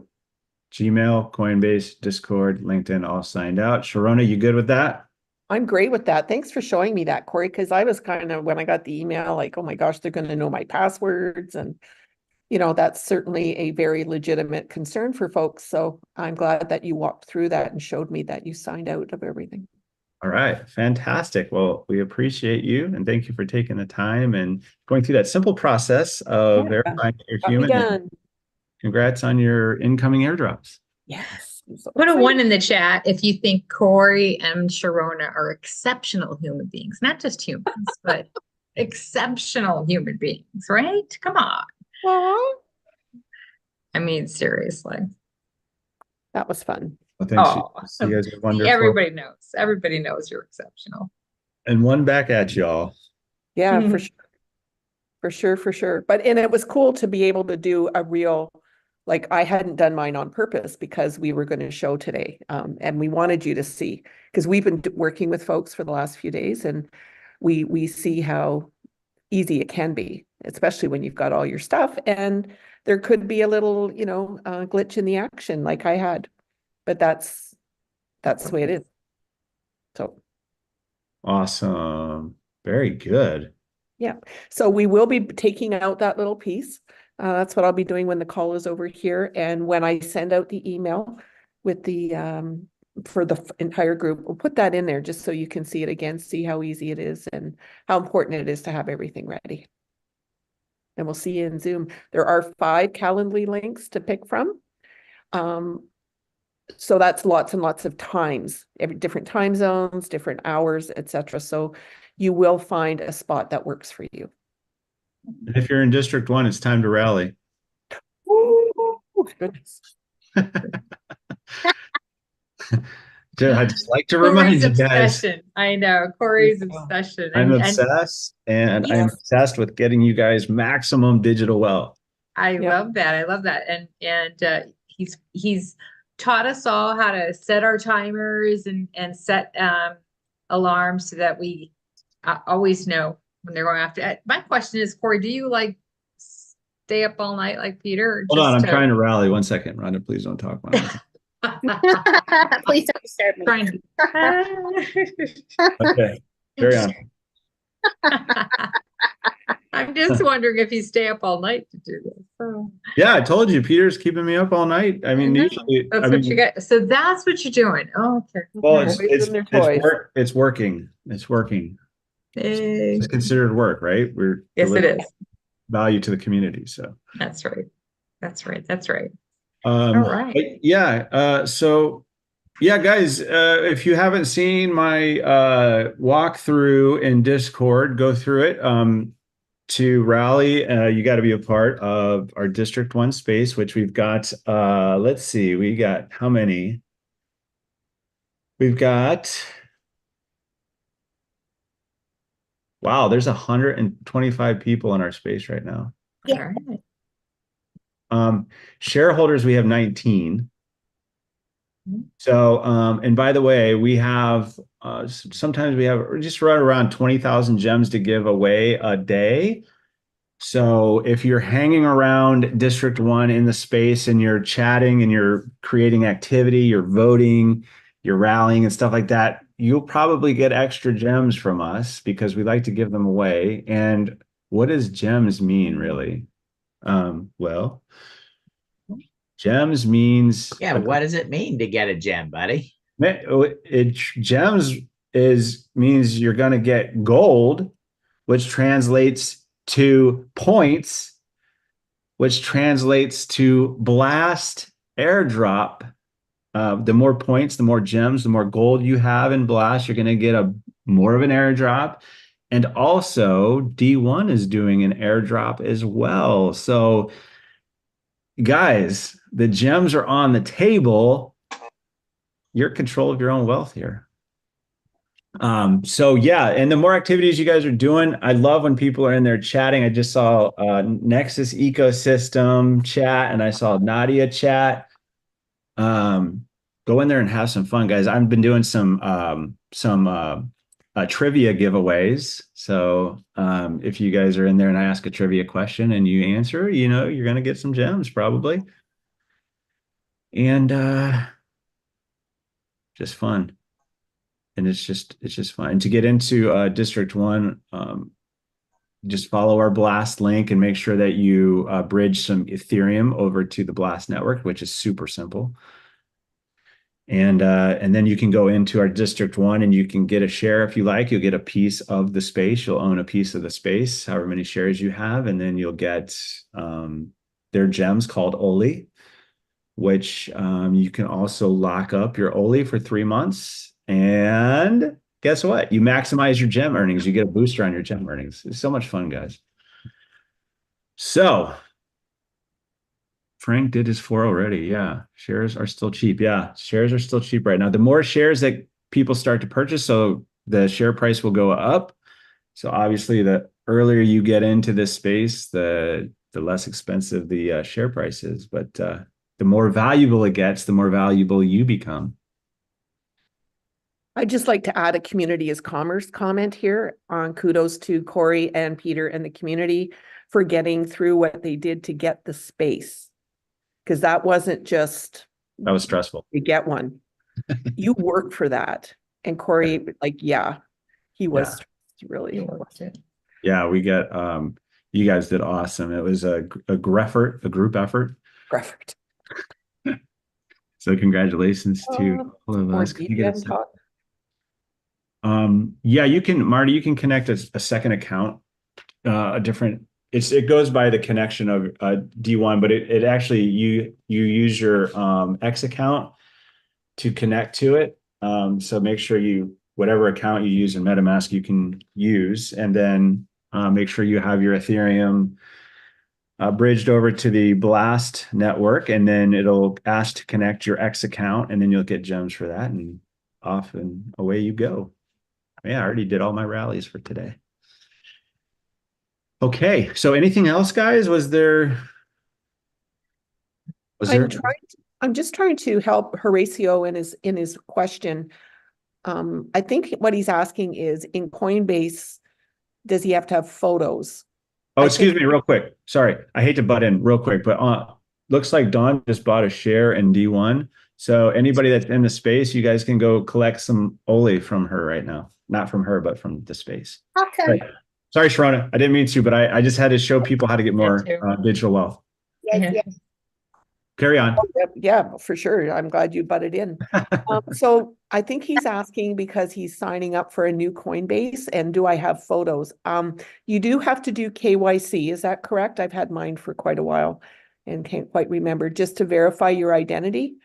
Gmail, Coinbase, Discord, LinkedIn, all signed out. Sharona, you good with that? I'm great with that. Thanks for showing me that, Corey, because I was kind of, when I got the email, like, oh my gosh, they're going to know my passwords. And, that's certainly a very legitimate concern for folks. So I'm glad that you walked through that and showed me that you signed out of everything. All right, fantastic. Well, we appreciate you and thank you for taking the time and going through that simple process of Yeah, verifying that you're got me human. And done. congrats on your incoming airdrops. Yes. I'm so Put a excited. 1 in the chat if you think Corey and Sharona are exceptional human beings, not just humans, but exceptional human beings, right? Come on. Aw, I mean, seriously. that was fun. Well, thanks. Oh, You guys are see, wonderful. everybody knows. Everybody knows you're exceptional. And one back at y'all. Yeah, for Mhm. sure. For sure, for sure. And it was cool to be able to do a real, like I hadn't done mine on purpose because we were going to show today. And we wanted you to see, because we've been working with folks for the last few days and we see how easy it can be, especially when you've got all your stuff and there could be a little, glitch in the action like I had, but that's the way it is. So. Awesome. Very good. Yeah, so we will be taking out that little piece. That's what I'll be doing when the call is over here. And when I send out the email with the for the entire group, we'll put that in there just so you can see it again, see how easy it is and how important it is to have everything ready. And we'll see you in Zoom. There are 5 Calendly links to pick from. So that's lots and lots of times, different time zones, different hours, etc. So you will find a spot that works for you. And if you're in District 1, it's time to rally. Oh, goodness. I just like to remind Corey's you guys, obsession. I know Corey's obsession. I'm And obsessed and I'm Yes. obsessed with getting you guys maximum digital wealth. I Yep. love that. I love that. And he's taught us all how to set our timers and set alarms so that we always know when they're going after. My question is, Corey, do you like stay up all night like Peter? Or Hold on, I'm just trying to rally. 1 second, Rhonda, please don't talk. Please don't disturb me. trying to. Okay, carry on. I'm just wondering if you stay up all night to do this. So. Yeah, I told you, Peter's keeping me up all night. I mean, I know. usually, That's what you got. So that's what you're doing. Oh, okay. well, Boys and their toys. it's working. It's working. Hey. It's considered work, right? We're Yes, it delivering is. value to the community. So That's right. That's right. That's right. All right. So yeah, guys, if you haven't seen my walkthrough in Discord, go through it. To rally, you got to be a part of our District 1 space, which we've got, let's see, we got how many? We've got, wow, there's 125 people in our space right now. Yeah. All right. Shareholders, we have 19. So, and by the way, we have, sometimes we have just right around 20,000 gems to give away a day. So if you're hanging around District 1 in the space and you're chatting and you're creating activity, you're voting, you're rallying and stuff like that, you'll probably get extra gems from us because we like to give them away. And what does gems mean, really? Well, gems means Yeah, what does it mean to get a gem, buddy? Gems means you're going to get gold, which translates to points, which translates to blast airdrop. The more points, the more gems, the more gold you have in blast, you're going to get more of an airdrop. And also D1 is doing an airdrop as well. So guys, the gems are on the table. You're in control of your own wealth here. So yeah, and the more activities you guys are doing, I love when people are in there chatting. I just saw Nexus Ecosystem chat and I saw Nadia chat. Go in there and have some fun, guys. I've been doing some trivia giveaways. So if you guys are in there and I ask a trivia question and you answer, you're gonna get some gems probably. And just fun. And it's just fun. And to get into District 1, just follow our Blast link and make sure that you bridge some Ethereum over to the Blast network, which is super simple. And then you can go into our District 1 and you can get a share if you like. You'll get a piece of the space. You'll own a piece of the space, however many shares you have. And then you'll get their gems called Oli, which you can also lock up your Oli for 3 months. And guess what? You maximize your gem earnings. You get a booster on your gem earnings. It's so much fun, guys. So Frank did his 4 already. Yeah. Shares are still cheap. Yeah. Shares are still cheap right now. The more shares that people start to purchase, so the share price will go up. So obviously, the earlier you get into this space, the less expensive the share price is. But the more valuable it gets, the more valuable you become. I'd just like to add a community as commerce comment here on kudos to Corey and Peter and the community for getting through what they did to get the space. Because that wasn't just That was stressful. you get one. You work for that. And Corey, like, yeah, he was really. Yeah, we got you guys did awesome. It was a group effort. Perfect. So congratulations to all of us. Yeah, you can, Marty, you can connect a second account, a different, it goes by the connection of D1, but it actually, you use your X account to connect to it. So make sure whatever account you use in MetaMask, you can use, and then make sure you have your Ethereum bridged over to the Blast network, and then it'll ask to connect your X account, and then you'll get gems for that, and off and away you go. Yeah, I already did all my rallies for today. Okay, so anything else, guys? I'm just trying to help Horatio in his question. I think what he's asking is, in Coinbase, does he have to have photos? Oh, excuse me, real quick. Sorry, I hate to butt in real quick, but looks like Dawn just bought a share in D1. So anybody that's in the space, you guys can go collect some Oli from her right now. Not from her, but from the space. Okay. Right. Sorry, Sharona, I didn't mean to, but I just had to show people how to get more digital wealth. Yes, yes. Carry on. Yeah, for sure. I'm glad you butted in. So I think he's asking because he's signing up for a new Coinbase, and do I have photos? You do have to do KYC. Is that correct? I've had mine for quite a while and can't quite remember, just to verify your identity,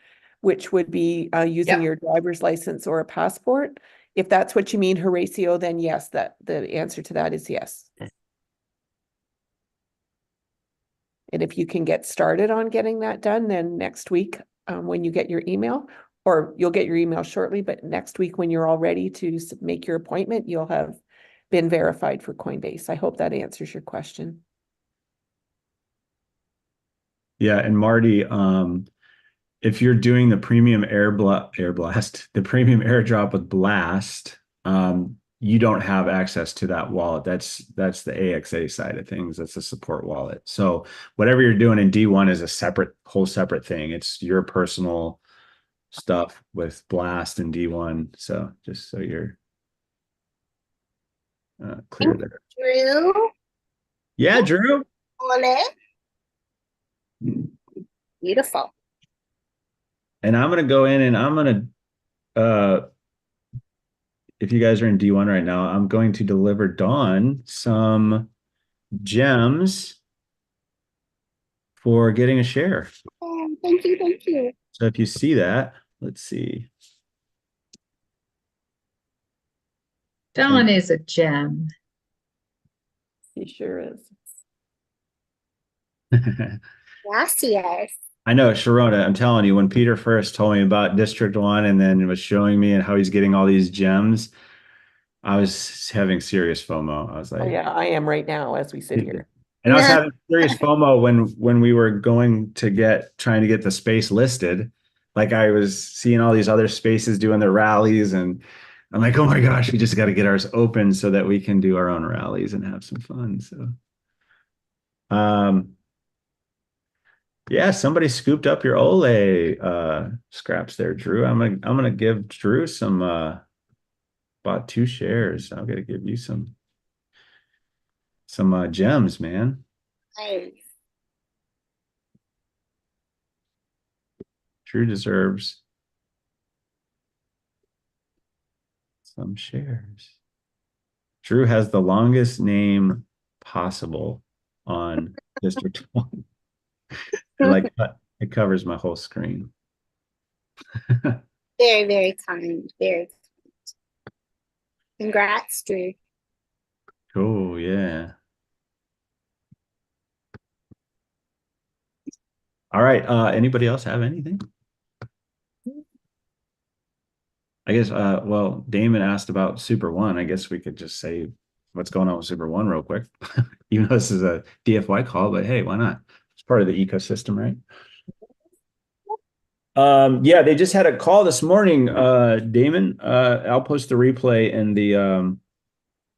which would be using your driver's license or a passport. If that's what you mean, Horatio, then yes, the answer to that is yes. And if you can get started on getting that done, then next week, when you get your email, or you'll get your email shortly, but next week when you're all ready to make your appointment, you'll have been verified for Coinbase. I hope that answers your question. Yeah, and Marty, if you're doing the premium the premium airdrop with Blast, you don't have access to that wallet. That's the AXA side of things. That's a support wallet. So whatever you're doing in D1 is a whole separate thing. It's your personal stuff with Blast and D1. So just so you're clear there. Drew? Yeah, Drew. On it. Beautiful. And I'm going to go in and I'm going to, if you guys are in D1 right now, I'm going to deliver Dawn some gems for getting a share. Oh, thank you, thank you. So if you see that, let's see. Dawn is a gem. He sure is. Gracias. I know, Sharona, I'm telling you, when Peter first told me about District 1 and then was showing me and how he's getting all these gems, I was having serious FOMO. I was like, oh, yeah, I am right now as we sit here. And I was having serious FOMO when we were trying to get the space listed. Like I was seeing all these other spaces doing their rallies, and I'm like, oh my gosh, we just got to get ours open so that we can do our own rallies and have some fun. So, yeah, somebody scooped up your Ole scraps there, Drew. I'm gonna give Drew some bought 2 shares. I'm gonna give you some gems, man. Nice. Drew deserves some shares. Drew has the longest name possible on District 1. It covers my whole screen. Very, very kind. Very kind. Congrats, Drew. Cool, yeah. All right. Anybody else have anything? I guess, well, Damon asked about Super One. I guess we could just say what's going on with Super One real quick. Even though this is a DFY call, but hey, why not? It's part of the ecosystem, right? Yeah, they just had a call this morning, Damon. I'll post the replay in the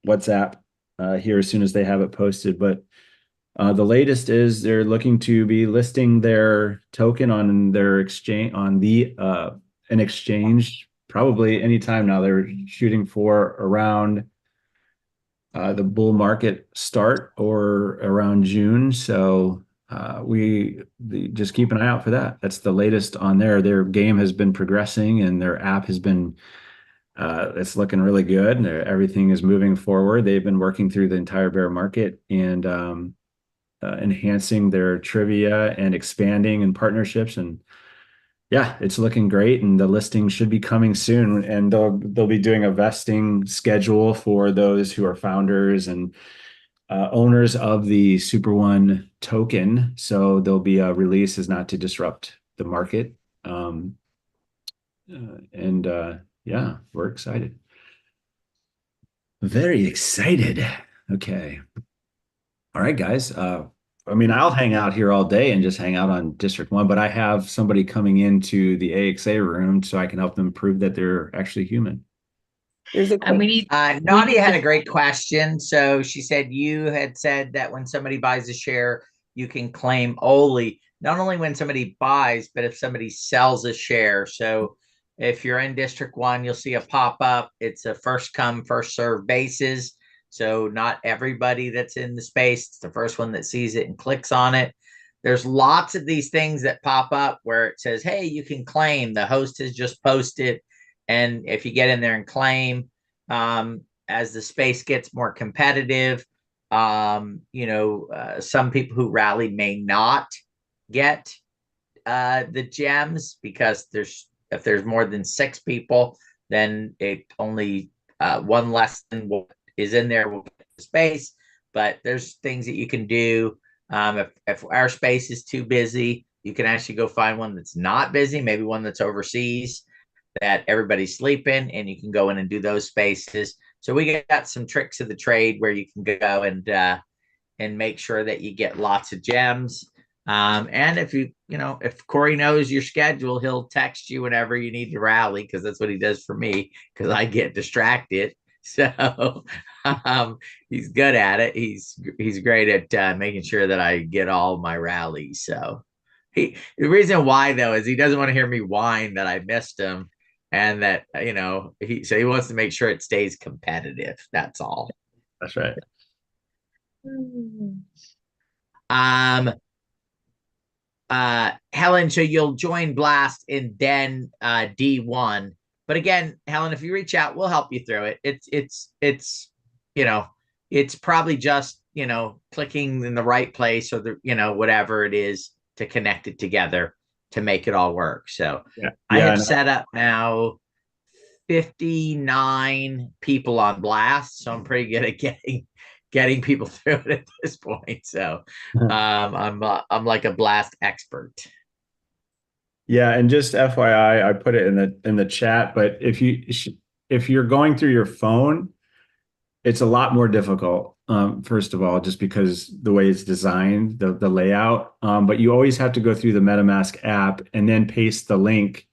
WhatsApp here as soon as they have it posted. But the latest is they're looking to be listing their token on their exchange on the an exchange probably anytime now. They're shooting for around the bull market start or around June. So just keep an eye out for that. That's the latest on there. Their game has been progressing and their app has been it's looking really good. And everything is moving forward. They've been working through the entire bear market and enhancing their trivia and expanding in partnerships. And yeah, it's looking great. And the listing should be coming soon. And they'll be doing a vesting schedule for those who are founders and owners of the Super One token. So there'll be a release as not to disrupt the market. Yeah, we're excited. Very excited. Okay. All right, guys. I mean, I'll hang out here all day and just hang out on District 1, but I have somebody coming into the AXA room so I can help them prove that they're actually human. There's a And we quick, need, Nadia had a great question. So she said you had said that when somebody buys a share, you can claim only not only when somebody buys, but if somebody sells a share. So if you're in District 1, you'll see a pop-up. It's a first come, first serve basis. So not everybody that's in the space, it's the first one that sees it and clicks on it. There's lots of these things that pop up where it says, hey, you can claim. The host has just posted. And if you get in there and claim, as the space gets more competitive, some people who rally may not get the gems because if there's more than 6 people, then it only one less than what is in there will get the space. But there's things that you can do. If our space is too busy, you can actually go find one that's not busy, maybe one that's overseas that everybody's sleeping, and you can go in and do those spaces. So we got some tricks of the trade where you can go and make sure that you get lots of gems. And if Corey knows your schedule, he'll text you whenever you need to rally, because that's what he does for me, because I get distracted. So he's good at it. He's great at making sure that I get all my rallies. So the reason why though is he doesn't want to hear me whine that I missed him, and that he wants to make sure it stays competitive. That's all. That's right. Helen, so you'll join Blast and then D1. But again, Helen, if you reach out, we'll help you through it. It's probably just clicking in the right place, or whatever it is to connect it together to make it all work. So I have set up now 59 people on Blast, so I'm pretty good at getting people through it at this point. So I'm like a Blast expert. Yeah, and just FYI, I put it in the chat, but if you're going through your phone, it's a lot more difficult. First of all, just because the way it's designed, the layout. But you always have to go through the MetaMask app and then paste the link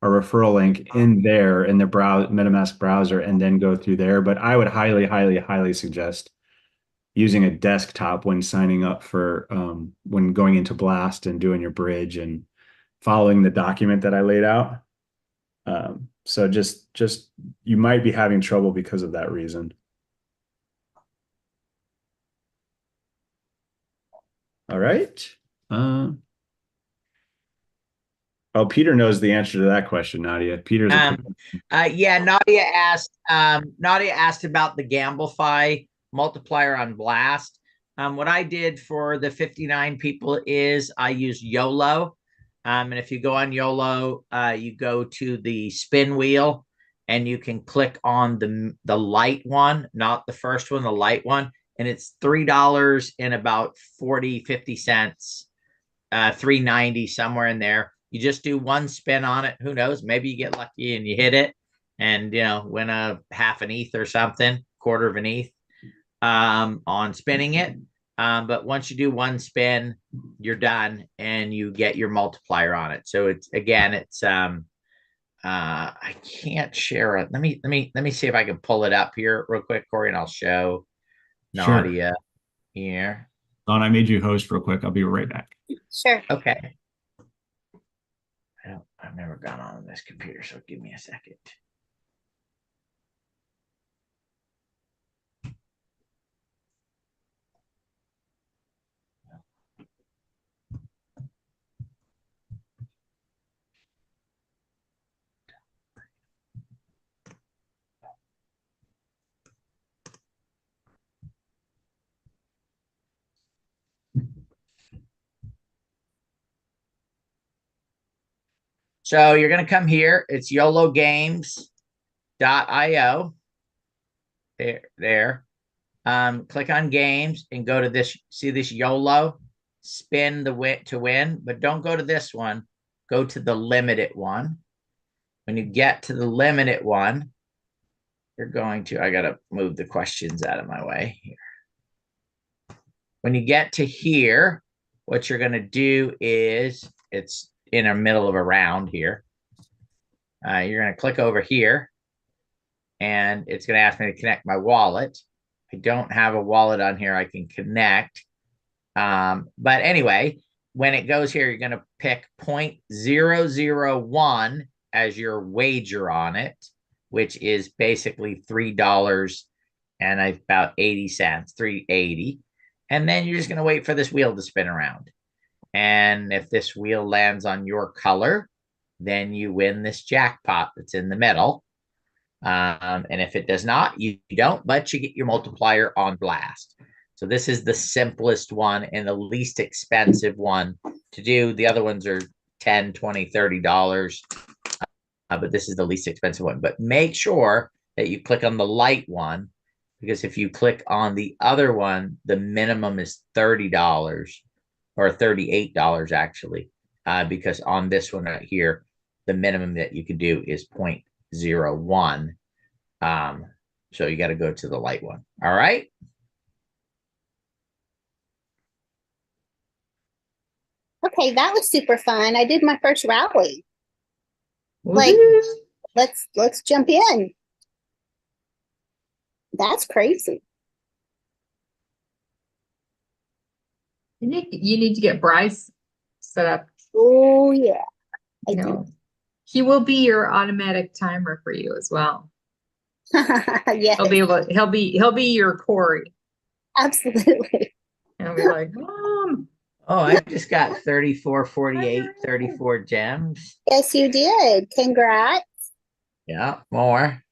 or referral link in there in the MetaMask browser and then go through there. But I would highly, highly, highly suggest using a desktop when signing up for when going into Blast and doing your bridge and following the document that I laid out. So just you might be having trouble because of that reason. All right. Oh, Peter knows the answer to that question, Nadia. Peter's a Yeah, Nadia asked about the Gamblify multiplier on Blast. What I did for the 59 people is I used YOLO. And if you go on YOLO, you go to the spin wheel and you can click on the light one, not the first one, the light one. And it's $3 and about 50 cents, $3.90, somewhere in there. You just do one spin on it. Who knows? Maybe you get lucky and you hit it and, win a half an ETH or something, quarter of an ETH on spinning it. But once you do one spin, you're done and you get your multiplier on it. So it's I can't share it. Let me see if I can pull it up here real quick, Corey, and I'll show Nadia here. Don, I made you host real quick. I'll be right back. Sure. Okay. I've never gone on this computer, so give me a second. So you're going to come here. It's YOLOgames.io. There. Click on games and go to this. See this YOLO? Spin the win to win, but don't go to this one. Go to the limited one. When you get to the limited one, you're going to, I got to move the questions out of my way here. When you get to here, what you're going to do is, it's in the middle of a round here. You're going to click over here and it's going to ask me to connect my wallet. I don't have a wallet on here I can connect. But anyway, when it goes here, you're going to pick 0.001 as your wager on it, which is basically $3 and about 80 cents, $3.80. And then you're just going to wait for this wheel to spin around. And if this wheel lands on your color, then you win this jackpot that's in the middle. And if it does not, you don't, but you get your multiplier on Blast. So this is the simplest one and the least expensive one to do. The other ones are $10, $20, $30. But this is the least expensive one. But make sure that you click on the light one, because if you click on the other one, the minimum is $30 or $38 actually, because on this one right here, the minimum that you can do is 0.01. So you got to go to the light one. All right. Okay, that was super fun. I did my first rally. Like, let's jump in. That's crazy. You need to get Bryce set up. Oh yeah, I You do. know, he will be your automatic timer for you as well. Yes, He'll be your Corey. absolutely. And he'll be like, Mom. Oh, I just got 34, 48, 34 gems. Yes, you did. Congrats. Yeah, more.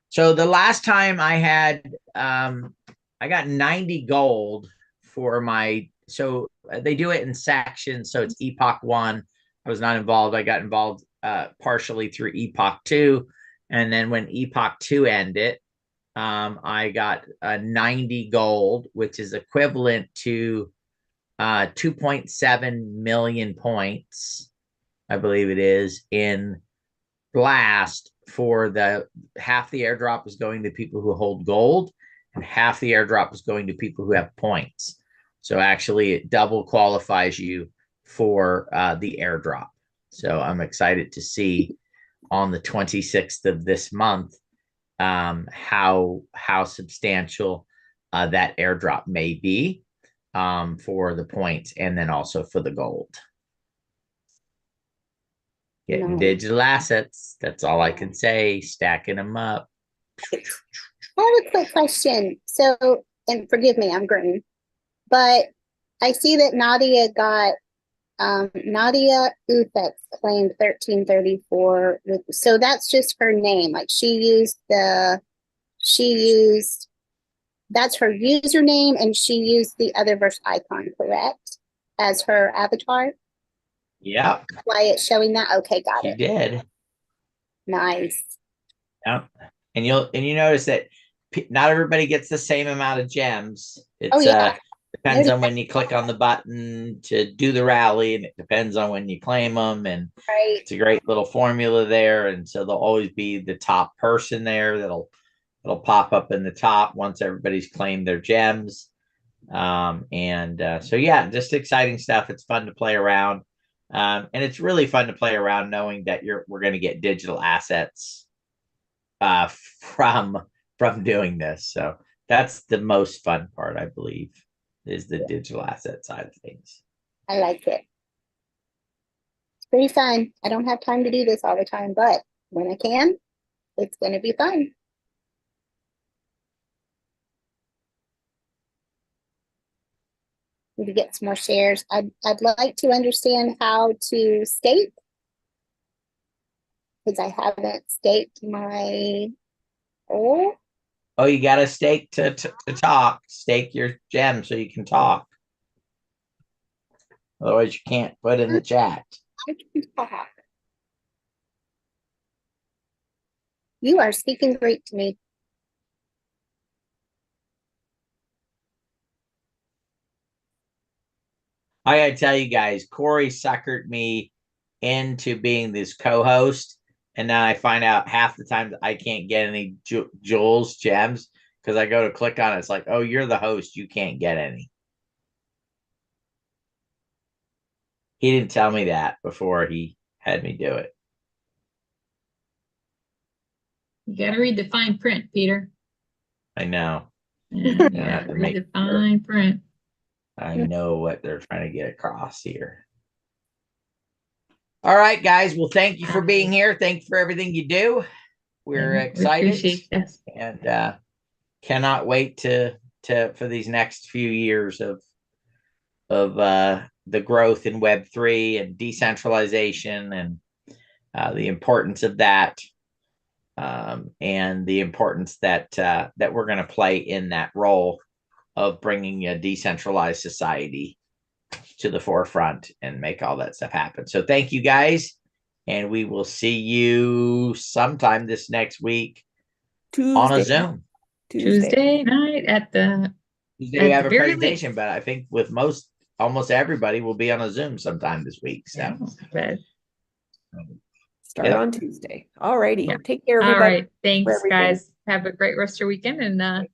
So the last time I had, I got 90 gold for my, so they do it in sections. So it's Epoch 1. I was not involved. I got involved partially through Epoch 2. And then when Epoch 2 ended, I got 90 gold, which is equivalent to 2.7 million points, I believe it is, in Blast. For the half the airdrop is going to people who hold gold and half the airdrop is going to people who have points. So actually it double qualifies you for the airdrop. So I'm excited to see on the 26th of this month how substantial that airdrop may be for the points and then also for the gold. Getting digital assets. That's all I can say. Stacking them up. I have a quick question. So, and forgive me, I'm green, but I see that Nadia got Nadia Uthek claimed 1334. So that's just her name. Like that's her username, and she used the Otherverse icon, correct? As her avatar? Yep, Why it's showing that? Okay, got she it. did. Nice. Yep. And you notice that not everybody gets the same amount of gems. It's Oh, yeah. depends on when you click on the button to do the rally, and it depends on when you claim them. And Right. it's a great little formula there. And so there'll always be the top person there that'll pop up in the top once everybody's claimed their gems. So yeah, just exciting stuff. It's fun to play around. And it's really fun to play around knowing that we're going to get digital assets from doing this. So that's the most fun part, I believe, is the digital asset side of things. I like it. It's pretty fun. I don't have time to do this all the time, but when I can, it's going to be fun. Need to get some more shares. I'd like to understand how to stake, because I haven't staked my Oh, you got to stake to talk. Stake your gem so you can talk. Otherwise, you can't put in the chat. I can talk. You are speaking great to me. I gotta tell you guys, Corey suckered me into being this co-host, and now I find out half the time that I can't get any jewels, gems, because I go to click on it. It's like, oh, you're the host, you can't get any. He didn't tell me that before he had me do it. You gotta read the fine print, Peter. I know. Yeah, you gotta read the fine print. I know what they're trying to get across here. All right, guys. Well, thank you for being here. Thank you for everything you do. We're excited and cannot wait for these next few years of the growth in Web3 and decentralization and the importance of that, and the importance that we're going to play in that role of bringing a decentralized society to the forefront and make all that stuff happen. So thank you guys, and we will see you sometime this next week on a Zoom. Tuesday night at the Tuesday we have a presentation, but I think with almost everybody will be on a Zoom sometime this week. So start on Tuesday. All righty. Take care, everybody. All right. Thanks, guys. Have a great rest of your weekend, and